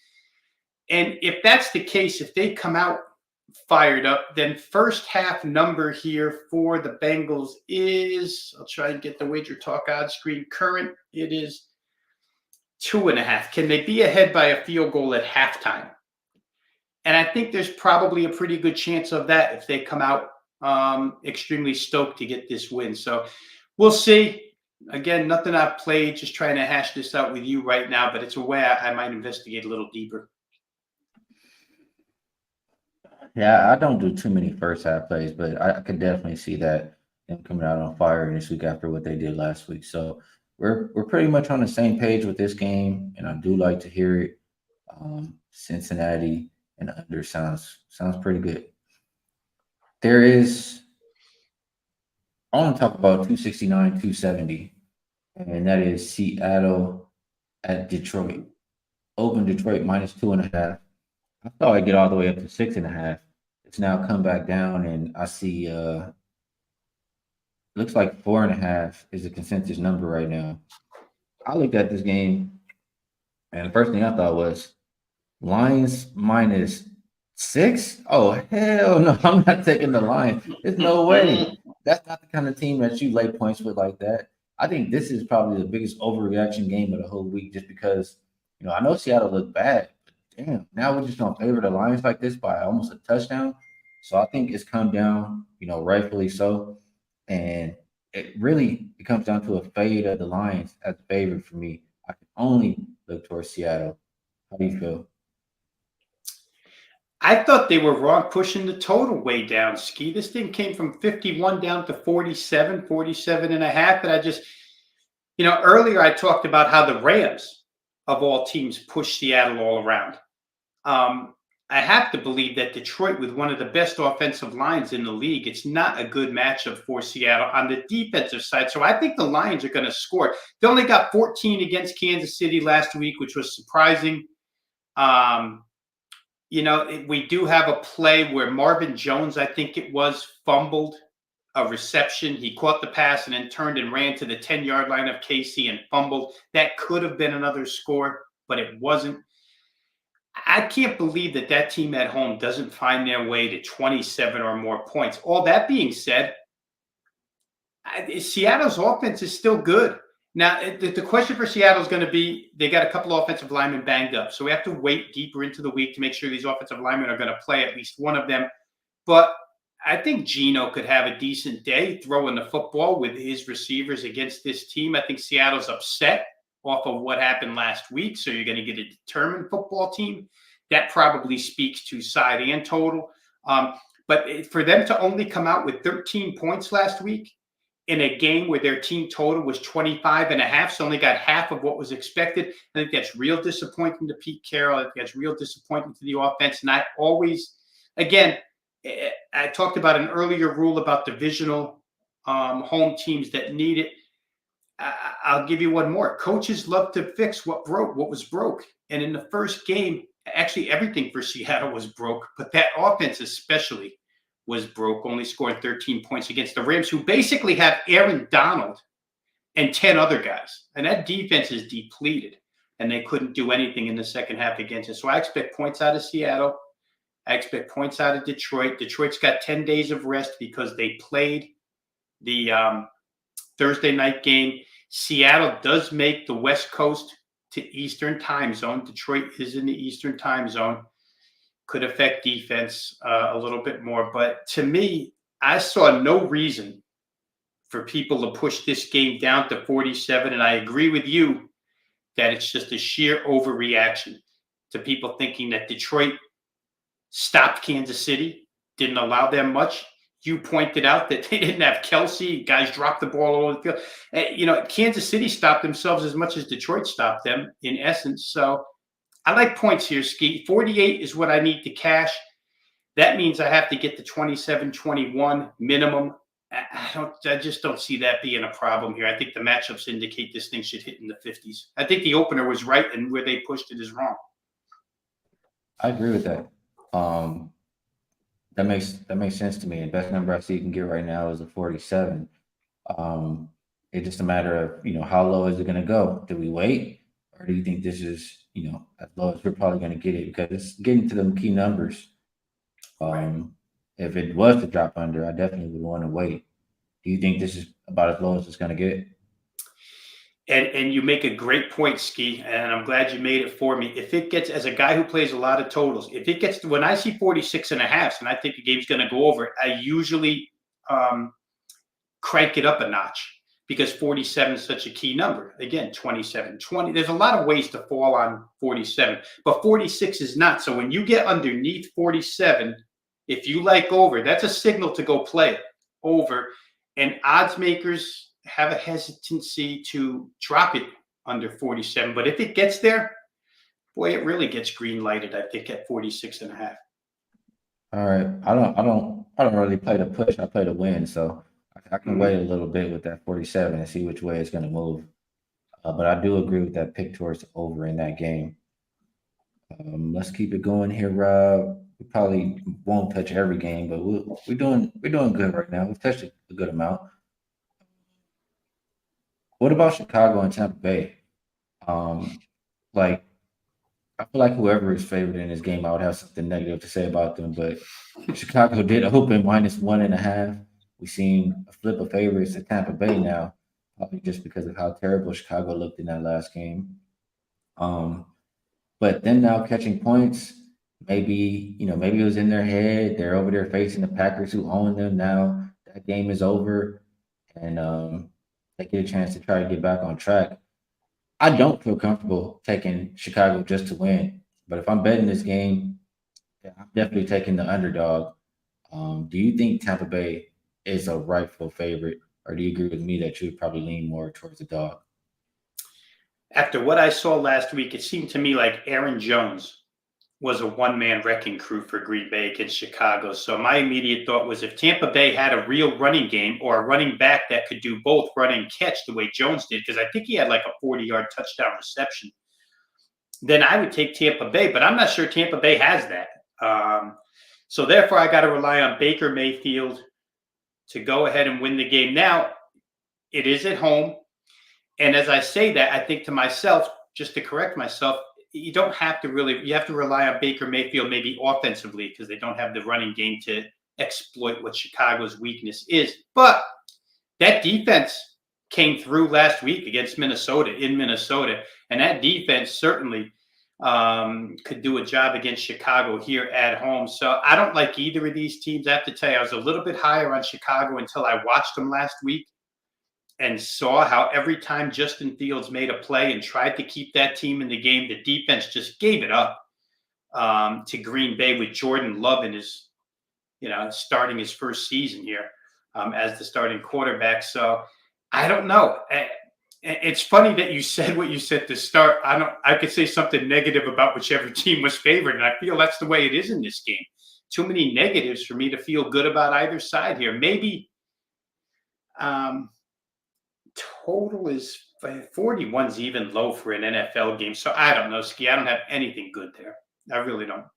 Speaker 2: And if that's the case, if they come out fired up, then first half number here for the Bengals is, I'll try and get the Wager Talk odds screen current. It is 2.5. Can they be ahead by a field goal at halftime? And I think there's probably a pretty good chance of that if they come out extremely stoked to get this win. So we'll see. Again, nothing I've played, just trying to hash this out with you right now, but it's a way I might investigate a little deeper.
Speaker 1: Yeah, I don't do too many first half plays, but I could definitely see that them coming out on fire this week after what they did last week. So we're pretty much on the same page with this game, and I do like to hear it. Cincinnati and under sounds pretty good. I want to talk about 269, 270, and that is Seattle at Detroit. Open Detroit -2.5. I thought I'd get all the way up to 6.5. It's now come back down, and I see looks like 4.5 is the consensus number right now. I looked at this game, and the first thing I thought was Lions minus 6? Oh hell no! I'm not taking the Lions. There's no way. That's not the kind of team that you lay points with like that. I think this is probably the biggest overreaction game of the whole week, just because I know Seattle looked bad, but damn, now we're just gonna favor the Lions like this by almost a touchdown. So I think it's come down, rightfully so, and it comes down to a fade of the Lions as a favorite for me. I can only look towards Seattle. How do you feel?
Speaker 2: I thought they were wrong pushing the total way down, Ski. This thing came from 51 down to 47, 47 and a half. And I just, earlier I talked about how the Rams, of all teams, push Seattle all around. I have to believe that Detroit, with one of the best offensive lines in the league, it's not a good matchup for Seattle on the defensive side. So I think the Lions are going to score. They only got 14 against Kansas City last week, which was surprising. We do have a play where Marvin Jones, I think it was, fumbled a reception. He caught the pass and then turned and ran to the 10-yard line of KC and fumbled. That could have been another score, but it wasn't. I can't believe that team at home doesn't find their way to 27 or more points. All that being said, Seattle's offense is still good. Now, the question for Seattle is going to be, they got a couple of offensive linemen banged up. So we have to wait deeper into the week to make sure these offensive linemen are going to play, at least one of them. But I think Geno could have a decent day throwing the football with his receivers against this team. I think Seattle's upset off of what happened last week. So you're going to get a determined football team. That probably speaks to side and total. But for them to only come out with 13 points last week in a game where their team total was 25 and a half, so only got half of what was expected, I think that's real disappointing to Pete Carroll. I think that's real disappointing to the offense. And I always, again, I talked about an earlier rule about divisional home teams that need it. I'll give you one more. Coaches love to fix what was broke. And in the first game, actually everything for Seattle was broke, but that offense especially was broke, only scored 13 points against the Rams, who basically have Aaron Donald and 10 other guys. And that defense is depleted, and they couldn't do anything in the second half against it. So I expect points out of Seattle. I expect points out of Detroit. Detroit's got 10 days of rest because they played the Thursday night game. Seattle does make the West Coast to Eastern time zone. Detroit is in the Eastern time zone. Could affect defense a little bit more. But to me, I saw no reason for people to push this game down to 47. And I agree with you that it's just a sheer overreaction to people thinking that Detroit stopped Kansas City, didn't allow them much. You pointed out that they didn't have Kelsey. Guys dropped the ball all over the field. Kansas City stopped themselves as much as Detroit stopped them, in essence. So I like points here, Skee. 48 is what I need to cash. That means I have to get to 27-21 minimum. I just don't see that being a problem here. I think the matchups indicate this thing should hit in the 50s. I think the opener was right, and where they pushed it is wrong.
Speaker 1: I agree with that. That makes sense to me. The best number I see you can get right now is a 47. It's just a matter of how low is it going to go? Do we wait, or do you think this is as low as we're probably going to get it? Because it's getting to them key numbers. If it was to drop under, I definitely would want to wait. Do you think this is about as low as it's going to get?
Speaker 2: And you make a great point, Skee, and I'm glad you made it for me. If it gets, as a guy who plays a lot of totals, if it gets to, when I see 46 and a half, and I think the game's going to go over, I usually crank it up a notch because 47 is such a key number. Again, 27, 20. There's a lot of ways to fall on 47, but 46 is not. So when you get underneath 47, if you like over, that's a signal to go play it over. And odds makers have a hesitancy to drop it under 47. But if it gets there, boy, it really gets green lighted, I think, at 46 and a half.
Speaker 1: All right. I don't really play the push. I play the win. So I can wait a little bit with that 47 and see which way it's going to move. But I do agree with that pick towards over in that game. Let's keep it going here, Rob. We probably won't touch every game, but we're doing good right now. We've touched a good amount. What about Chicago and Tampa Bay? Um, like I feel like whoever is favored in this game, I would have something negative to say about them. But Chicago did open -1.5. We've seen a flip of favorites to Tampa Bay now, probably just because of how terrible Chicago looked in that last game. Um, but then now catching points, maybe it was in their head. They're over there facing the Packers who own them now. That game is over, and they get a chance to try to get back on track. I don't feel comfortable taking Chicago just to win, but if I'm betting this game, yeah, I'm definitely taking the underdog. Do you think Tampa Bay is a rightful favorite, or do you agree with me that you would probably lean more towards the dog?
Speaker 2: After what I saw last week, it seemed to me like Aaron Jones was a one-man wrecking crew for Green Bay against Chicago. So my immediate thought was if Tampa Bay had a real running game or a running back that could do both run and catch the way Jones did, because I think he had like a 40-yard touchdown reception, then I would take Tampa Bay. But I'm not sure Tampa Bay has that. So therefore, I got to rely on Baker Mayfield to go ahead and win the game. Now, it is at home. And as I say that, I think to myself, just to correct myself, you don't have to really, you have to rely on Baker Mayfield maybe offensively because they don't have the running game to exploit what Chicago's weakness is. But that defense came through last week against Minnesota in Minnesota. And that defense certainly could do a job against Chicago here at home. So I don't like either of these teams. I have to tell you, I was a little bit higher on Chicago until I watched them last week and saw how every time Justin Fields made a play and tried to keep that team in the game, the defense just gave it up to Green Bay with Jordan Love in his, starting his first season here as the starting quarterback. So I don't know. It's funny that you said what you said to start. I could say something negative about whichever team was favored, and I feel that's the way it is in this game. Too many negatives for me to feel good about either side here. Maybe total is 41's even low for an NFL game. So I don't know, Skee. I don't have anything good there. I really don't.
Speaker 1: All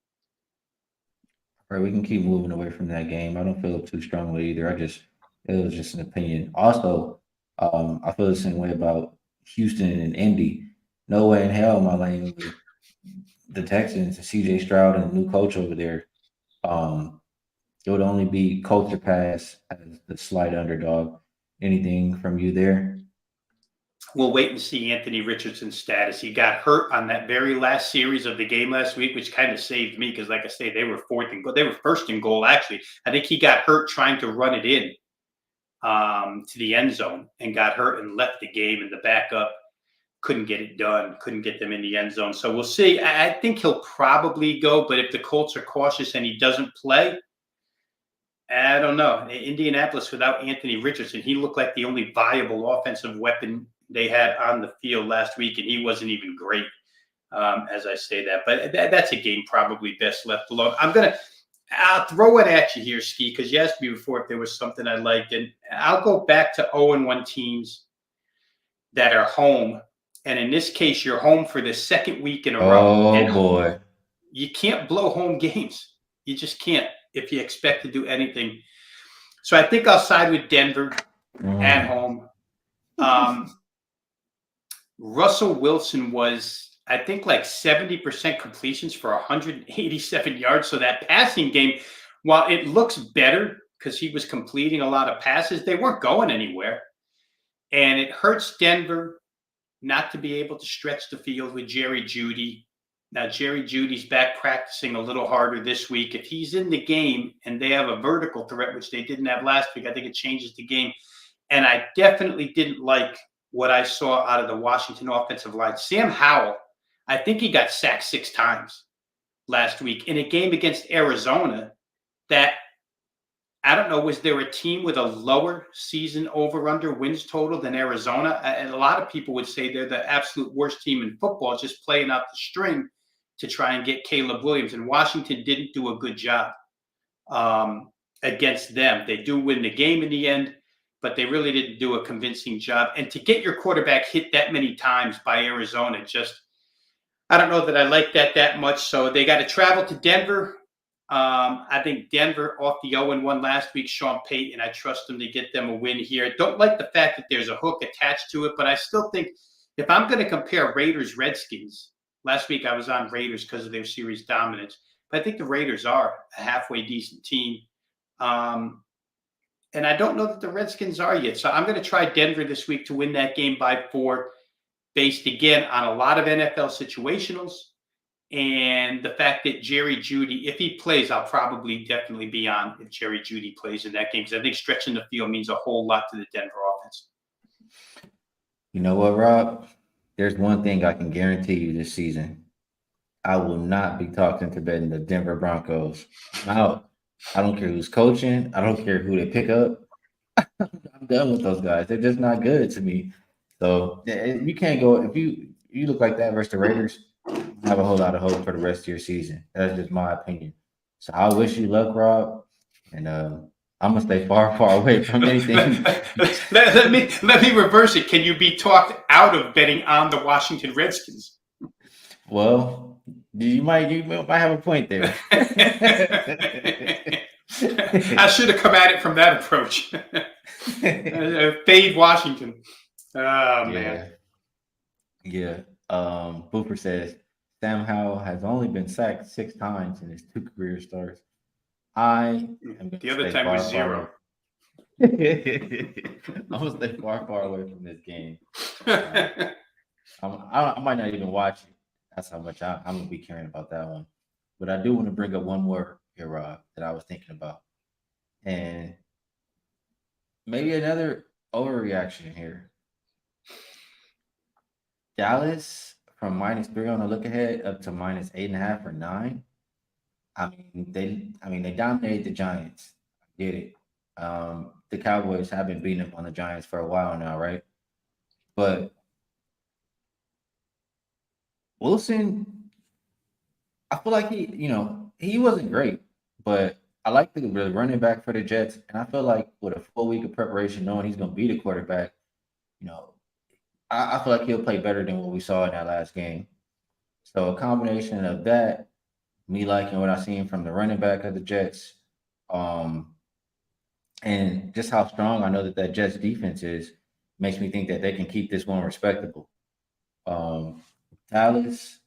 Speaker 1: right, we can keep moving away from that game. I don't feel it too strongly either. It was just an opinion. Also, I feel the same way about Houston and Indy. No way in hell am I laying with the Texans and CJ Stroud and the new coach over there. Um, it would only be culture pass as the slight underdog. Anything from you there?
Speaker 2: We'll wait and see Anthony Richardson's status. He got hurt on that very last series of the game last week, which kind of saved me because, like I say, they were fourth and goal. They were first and goal, actually. I think he got hurt trying to run it in to the end zone and got hurt and left the game. And the backup couldn't get it done, couldn't get them in the end zone. So we'll see. I think he'll probably go, but if the Colts are cautious and he doesn't play, I don't know. Indianapolis without Anthony Richardson, he looked like the only viable offensive weapon they had on the field last week, and he wasn't even great, as I say that. But that's a game probably best left alone. I'll throw it at you here, Skee, because you asked me before if there was something I liked, and I'll go back to 0-1 teams that are home. And in this case, you're home for the second week in a row.
Speaker 1: Oh
Speaker 2: And
Speaker 1: boy.
Speaker 2: you can't blow home games. You just can't if you expect to do anything. So I think I'll side with Denver at
Speaker 1: Mm.
Speaker 2: home. Russell Wilson was, I think, like 70% completions for 187 yards. So that passing game, while it looks better because he was completing a lot of passes, they weren't going anywhere. And it hurts Denver not to be able to stretch the field with Jerry Jeudy. Now, Jerry Judy's back practicing a little harder this week. If he's in the game and they have a vertical threat, which they didn't have last week, I think it changes the game. And I definitely didn't like what I saw out of the Washington offensive line. Sam Howell, I think he got sacked 6 times last week in a game against Arizona that, I don't know, was there a team with a lower season over-under wins total than Arizona? And a lot of people would say they're the absolute worst team in football, just playing out the string to try and get Caleb Williams. And Washington didn't do a good job against them. They do win the game in the end, but they really didn't do a convincing job. And to get your quarterback hit that many times by Arizona, just I don't know that I like that much. So they got to travel to Denver. I think Denver off the 0-1 last week, Sean Payton. I trust them to get them a win here. Don't like the fact that there's a hook attached to it, but I still think if I'm going to compare Raiders Redskins, last week I was on Raiders because of their series dominance, but I think the Raiders are a halfway decent team. Um, and I don't know that the Redskins are yet. So I'm going to try Denver this week to win that game by 4, based again on a lot of NFL situationals and the fact that Jerry Jeudy, if he plays, I'll probably definitely be on if Jerry Jeudy plays in that game because I think stretching the field means a whole lot to the Denver offense.
Speaker 1: You know what, Rob? There's one thing I can guarantee you this season. I will not be talking to betting the Denver Broncos. I'm out. I don't care who's coaching. I don't care who they pick up. I'm done with those guys. They're just not good to me. So you can't go if you look like that versus the Raiders. You don't have a whole lot of hope for the rest of your season. That's just my opinion. So I wish you luck, Rob, and I'm gonna stay far away from anything.
Speaker 2: let me reverse it. Can you be talked out of betting on the Washington Redskins?
Speaker 1: Well, you might have a point there.
Speaker 2: I should have come at it from that approach. Fade Washington. Oh man.
Speaker 1: Yeah, yeah. Booper says Sam Howell has only been sacked 6 times in his 2 career starts. I am going
Speaker 2: The
Speaker 1: to
Speaker 2: other
Speaker 1: stay
Speaker 2: time
Speaker 1: far,
Speaker 2: was
Speaker 1: far
Speaker 2: 0.
Speaker 1: away. I'm gonna stay far away from this game. I might not even watch it. That's how much I'm gonna be caring about that one. But I do want to bring up one more here, Rob, that I was thinking about, and maybe another overreaction here. Dallas from -3 on the look ahead up to -8.5 or 9. I mean they dominated the Giants. I get it. The Cowboys have been beating up on the Giants for a while now, right? But Wilson, I feel like he wasn't great, but I like the running back for the Jets, and I feel like with a full week of preparation, knowing he's going to be the quarterback, you know, I feel like he'll play better than what we saw in that last game. So a combination of that, me liking what I seen from the running back of the Jets, um, and just how strong I know that Jets defense is, makes me think that they can keep this one respectable. Um, Dallas,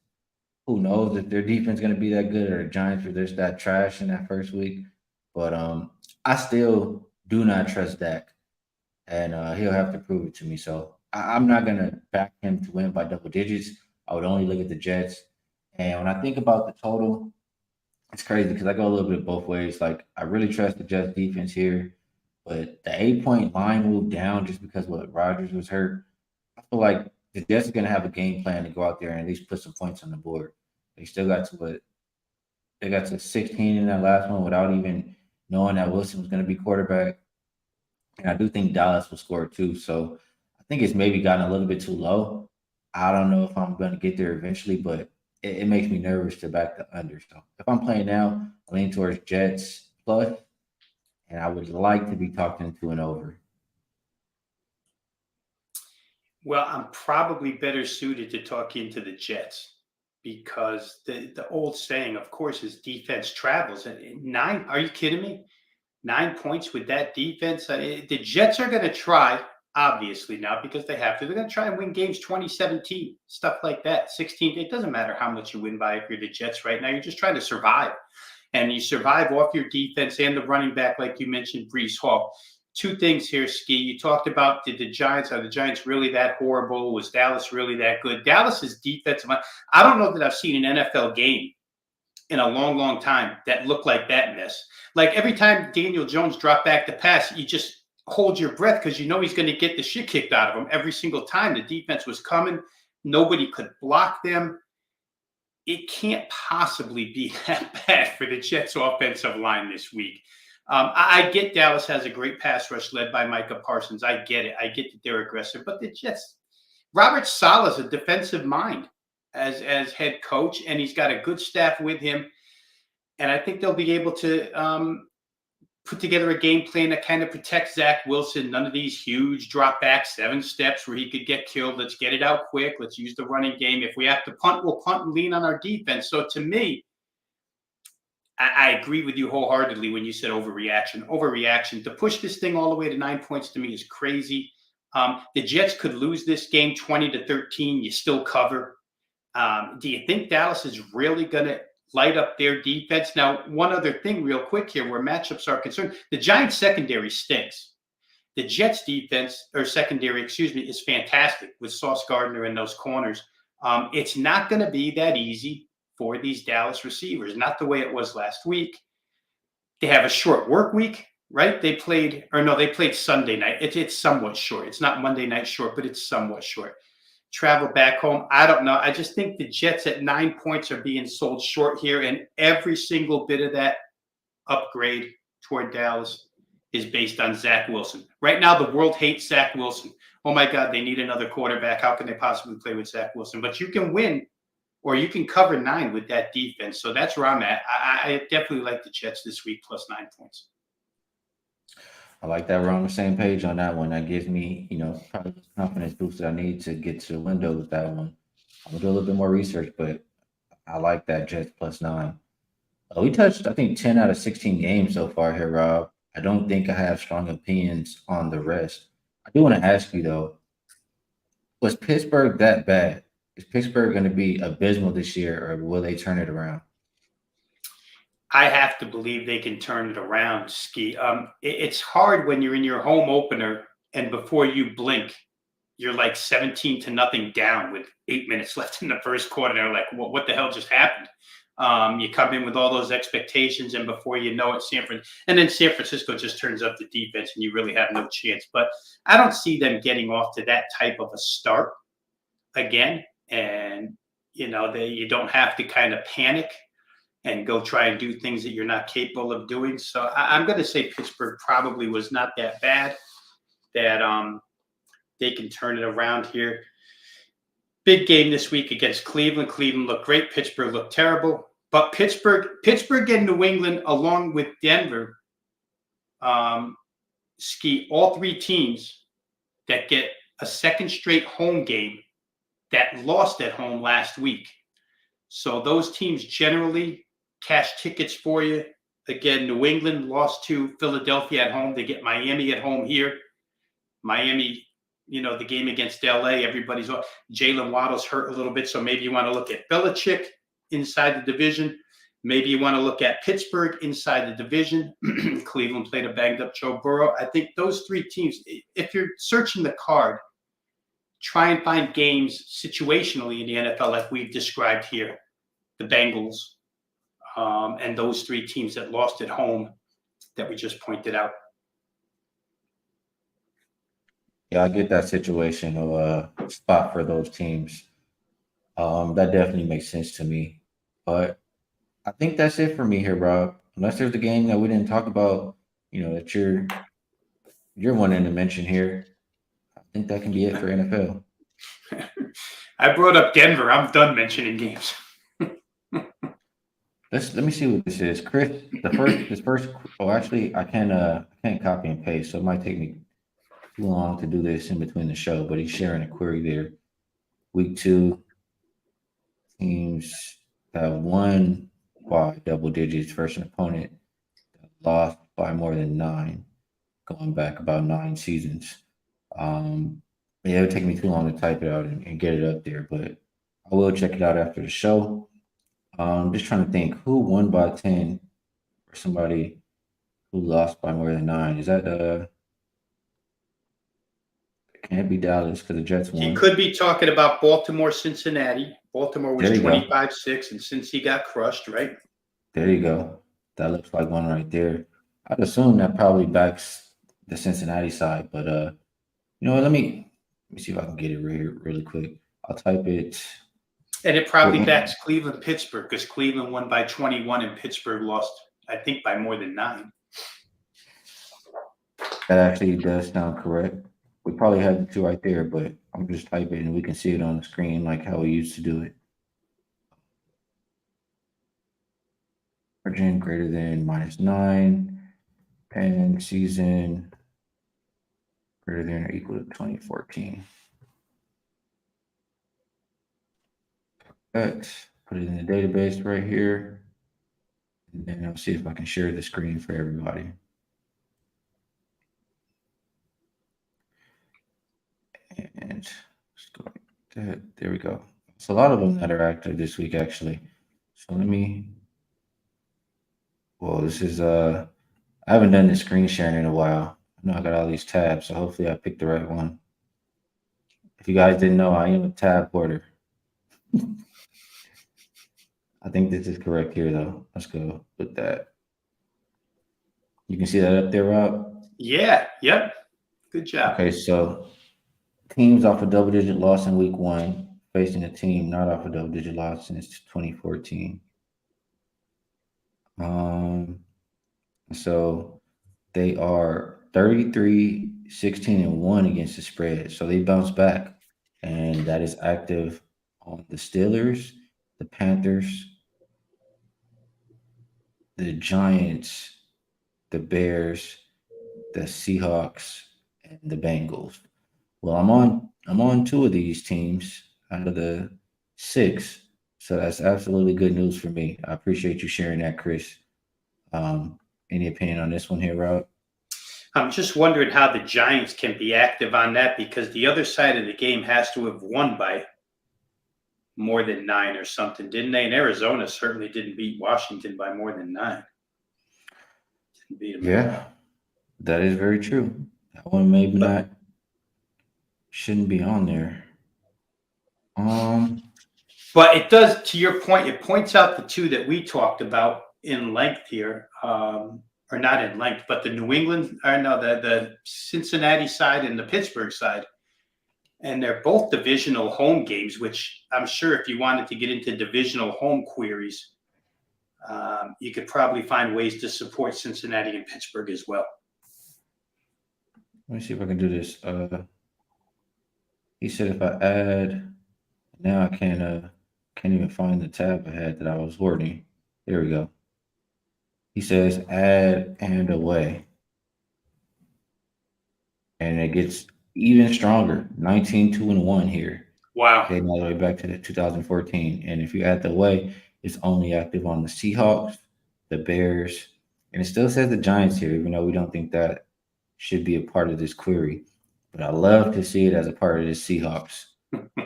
Speaker 1: who knows if their defense is going to be that good or the Giants were just that trash in that first week. But I still do not trust Dak, and he'll have to prove it to me. So I'm not going to back him to win by double digits. I would only look at the Jets. And when I think about the total, it's crazy because I go a little bit both ways. Like I really trust the Jets defense here, but the 8 point line moved down just because what Rodgers was hurt. I feel like the Jets are going to have a game plan to go out there and at least put some points on the board. They still got to what they got to 16 in that last one without even knowing that Wilson was going to be quarterback. And I do think Dallas will score too. So I think it's maybe gotten a little bit too low. I don't know if I'm going to get there eventually, but it makes me nervous to back the under. So if I'm playing now, I lean towards Jets plus, and I would like to be talked into an over.
Speaker 2: Well, I'm probably better suited to talk into the Jets because the old saying, of course, is defense travels. And 9, are you kidding me? 9 points with that defense. The Jets are going to try, obviously, now because they have to. They're going to try and win games 2017, stuff like that. 16. It doesn't matter how much you win by if you're the Jets right now. You're just trying to survive. And you survive off your defense and the running back, like you mentioned, Brees Hall. 2 things here, Skee. You talked about did the Giants, are the Giants really that horrible? Was Dallas really that good? Dallas's defensive line, I don't know that I've seen an NFL game in a long, long time that looked like that mess. Like every time Daniel Jones dropped back to pass, you just hold your breath because you know he's going to get the shit kicked out of him every single time. The defense was coming. Nobody could block them. It can't possibly be that bad for the Jets offensive line this week. I get Dallas has a great pass rush led by Micah Parsons. I get it. I get that they're aggressive, but the Jets, Robert Saleh's a defensive mind as head coach, and he's got a good staff with him. And I think they'll be able to put together a game plan that kind of protects Zach Wilson. None of these huge drop back 7 steps where he could get killed. Let's get it out quick. Let's use the running game. If we have to punt, we'll punt and lean on our defense. So to me, I agree with you wholeheartedly when you said overreaction. Overreaction. To push this thing all the way to 9 points to me is crazy. The Jets could lose this game 20-13. You still cover. Do you think Dallas is really going to light up their defense? Now, one other thing real quick here where matchups are concerned. The Giants secondary stinks. The Jets defense, or secondary, is fantastic with Sauce Gardner and those corners. It's not going to be that easy for these Dallas receivers, not the way it was last week. They have a short work week, right? They played Sunday night. It's somewhat short. It's not Monday night short, but it's somewhat short. Travel back home. I don't know. I just think the Jets at 9 points are being sold short here, and every single bit of that upgrade toward Dallas is based on Zach Wilson. Right now, the world hates Zach Wilson. Oh my God, they need another quarterback. How can they possibly play with Zach Wilson? But you can win, or you can cover 9 with that defense. So that's where I'm at. I definitely like the Jets this week plus 9 points.
Speaker 1: I like that we're on the same page on that one. That gives me, probably the confidence boost that I need to get to the window with that one. I'm gonna do a little bit more research, but I like that Jets plus 9. We touched, I think, 10 out of 16 games so far here, Rob. I don't think I have strong opinions on the rest. I do want to ask you though, was Pittsburgh that bad? Is Pittsburgh going to be abysmal this year, or will they turn it around?
Speaker 2: I have to believe they can turn it around, Skee. It's hard when you're in your home opener and before you blink, you're like 17-0 down with 8 minutes left in the first quarter. They're like, well, what the hell just happened? You come in with all those expectations, and before you know it, San Francisco just turns up the defense, and you really have no chance. But I don't see them getting off to that type of a start again. And you don't have to kind of panic and go try and do things that you're not capable of doing. So I'm going to say Pittsburgh probably was not that bad, that they can turn it around here. Big game this week against Cleveland. Cleveland looked great. Pittsburgh looked terrible. But Pittsburgh and New England, along with Denver, Skee, all 3 teams that get a second straight home game that lost at home last week. So those teams generally cash tickets for you. Again, New England lost to Philadelphia at home. They get Miami at home here. Miami, the game against LA, everybody's off. Jalen Waddle's hurt a little bit, so maybe you want to look at Belichick inside the division. Maybe you want to look at Pittsburgh inside the division. Cleveland played a banged-up Joe Burrow. I think those 3 teams, if you're searching the card, try and find games situationally in the NFL like we've described here. The Bengals and those 3 teams that lost at home that we just pointed out.
Speaker 1: Yeah, I get that situation of a spot for those teams. That definitely makes sense to me. But I think that's it for me here, Rob. Unless there's a game that we didn't talk about, that you're wanting to mention here. I think that can be it for NFL.
Speaker 2: I brought up Denver. I'm done mentioning games.
Speaker 1: Let me see what this is, Chris. This first. Oh, actually, I can't copy and paste, so it might take me too long to do this in between the show. But he's sharing a query there. Week 2 teams that won by double digits versus an opponent that lost by more than 9, going back about 9 seasons. Yeah, it would take me too long to type it out and get it up there, but I will check it out after the show. Just trying to think who won by 10 or somebody who lost by more than 9. Is that it can't be Dallas because the Jets
Speaker 2: He
Speaker 1: won.
Speaker 2: could be talking about Baltimore, Cincinnati. Baltimore was
Speaker 1: There you go.
Speaker 2: 25-6, and since he got crushed, right?
Speaker 1: There you go. That looks like one right there. I'd assume that probably backs the Cincinnati side, but let me see if I can get it really quick. I'll type it.
Speaker 2: And it probably backs Cleveland, Pittsburgh, because Cleveland won by 21 and Pittsburgh lost, I think, by more than 9.
Speaker 1: That actually does sound correct. We probably have the 2 right there, but I'm just typing and we can see it on the screen like how we used to do it. Margin greater than -9. and season greater than or equal to 2014. X, put it in the database right here. And then I'll see if I can share the screen for everybody. And let's go like that. There we go. It's a lot of them that are active this week, actually. So let me. Well, this is I haven't done the screen sharing in a while. I know I got all these tabs, so hopefully I picked the right one. If you guys didn't know, I am a tab hoarder. I think this is correct here, though. Let's go with that. You can see that up there, Rob.
Speaker 2: Yeah. Yep. Good job.
Speaker 1: Okay, so teams off a double-digit loss in week one facing a team not off a double-digit loss since 2014. Um, so they are 33, 16, and 1 against the spread. So they bounce back. And that is active on the Steelers, the Panthers, the Giants, the Bears, the Seahawks, and the Bengals. Well, I'm on two of these teams out of the six. So that's absolutely good news for me. I appreciate you sharing that, Chris. Um, any opinion on this one here, Rob?
Speaker 2: I'm just wondering how the Giants can be active on that because the other side of the game has to have won by more than 9 or something, didn't they? And Arizona certainly didn't beat Washington by more than 9. Didn't beat them at
Speaker 1: Yeah,
Speaker 2: all.
Speaker 1: that is very true. That one maybe
Speaker 2: But
Speaker 1: not shouldn't be on there. Um,
Speaker 2: but it does, to your point, it points out the two that we talked about in length here, or not in length, but the New England, or no, the Cincinnati side and the Pittsburgh side. And they're both divisional home games, which I'm sure if you wanted to get into divisional home queries, you could probably find ways to support Cincinnati and Pittsburgh as well.
Speaker 1: let me see if I can do this. He said if I add now I can't even find the tab I had that I was hoarding. There we go. He says add and away. And it gets even stronger. 19 2 and 1 here.
Speaker 2: Wow.
Speaker 1: Dating all the way back to the 2014. And if you add the way, it's only active on the Seahawks, the Bears, and it still says the Giants here, even though we don't think that should be a part of this query. But I love to see it as a part of this Seahawks.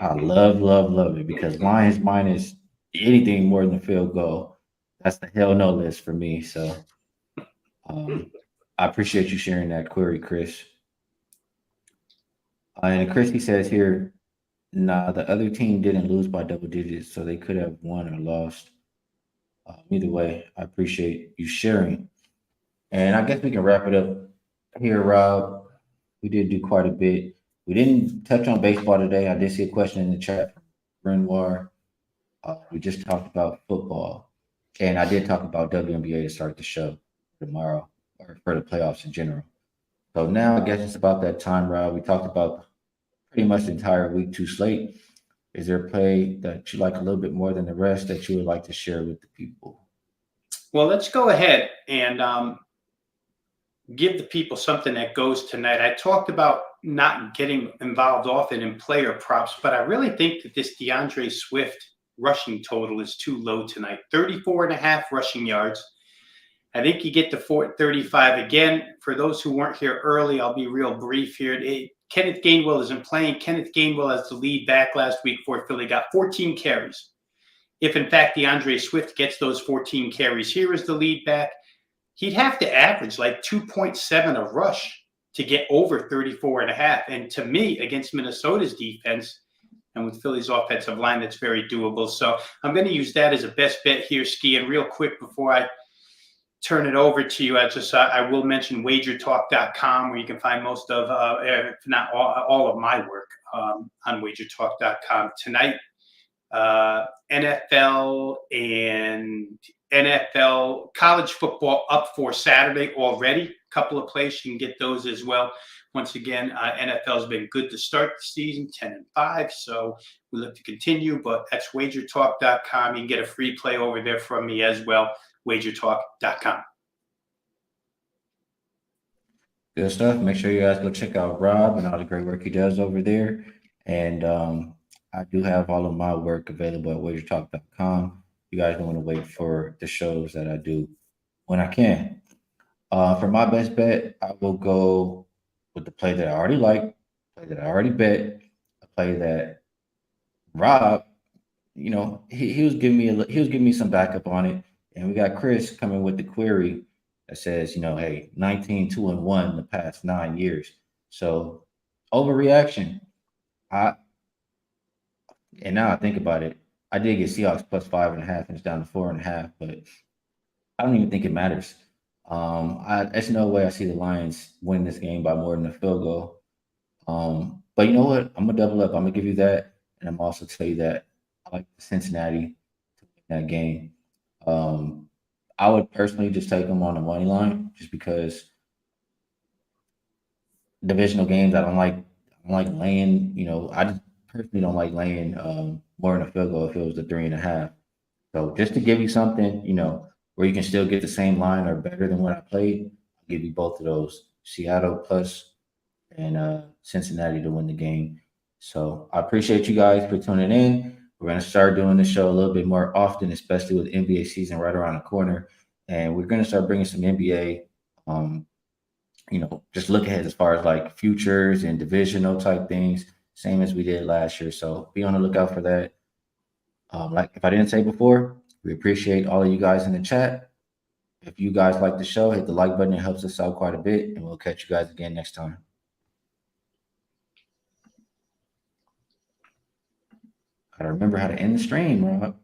Speaker 1: I love, love, love it because Lions minus anything more than a field goal. That's the hell no list for me. So um, I appreciate you sharing that query, Chris. And Chris, he says here, nah, the other team didn't lose by double digits, so they could have won or lost. Either way, I appreciate you sharing. And I guess we can wrap it up here, Rob. We did do quite a bit. We didn't touch on baseball today. I did see a question in the chat from Renoir. We just talked about football. And I did talk about WNBA to start the show tomorrow or for the playoffs in general. So now I guess it's about that time, Rob. We talked about pretty much the entire week two slate. Is there a play that you like a little bit more than the rest that you would like to share with the people?
Speaker 2: Well, let's go ahead and give the people something that goes tonight. I talked about not getting involved often in player props, but I really think that this DeAndre Swift rushing total is too low tonight. 34.5 rushing yards. I think you get to 35 again. For those who weren't here early, I'll be real brief here. Kenneth Gainwell isn't playing. Kenneth Gainwell, as the lead back last week for Philly, got 14 carries. If, in fact, DeAndre Swift gets those 14 carries here as the lead back, he'd have to average like 2.7 a rush to get over 34.5. And to me, against Minnesota's defense and with Philly's offensive line, that's very doable. So I'm going to use that as a best bet here, Skee. And real quick before I turn it over to you, I will mention wagertalk.com, where you can find most of, if not all of my work on wagertalk.com. Tonight, NFL and NFL college football up for Saturday already. A couple of plays, you can get those as well. Once again, NFL has been good to start the season, 10-5. So we look to continue, but that's wagertalk.com. You can get a free play over there from me as well, wagertalk.com.
Speaker 1: Good stuff. Make sure you guys go check out Rob and all the great work he does over there. And I do have all of my work available at wagertalk.com. You guys don't want to wait for the shows that I do when I can. For my best bet, I will go with the play that I already like, play that I already bet, a play that Rob, he was giving me he was giving me some backup on it, and we got Chris coming with the query that says, hey, 19-2-1 the past 9 years. So overreaction. I and now I think about it, I did get Seahawks plus 5.5, and it's down to 4.5, but I don't even think it matters. There's no way I see the Lions win this game by more than a field goal. But you know what? I'm gonna double up. I'm gonna give you that, and I'm also tell you that I like Cincinnati to win that game. Um, I would personally just take them on the money line, just because divisional games I don't like laying. I just personally don't like laying more than a field goal if it was a 3.5. So just to give you something, where you can still get the same line or better than what I played, I'll give you both of those. Seattle plus and Cincinnati to win the game. So I appreciate you guys for tuning in. We're going to start doing the show a little bit more often, especially with NBA season right around the corner. And we're going to start bringing some NBA, um, just look ahead as far as like futures and divisional type things, same as we did last year. So be on the lookout for that. Like if I didn't say before, we appreciate all of you guys in the chat. If you guys like the show, hit the like button. It helps us out quite a bit. And we'll catch you guys again next time. Gotta remember how to end the stream, Rob.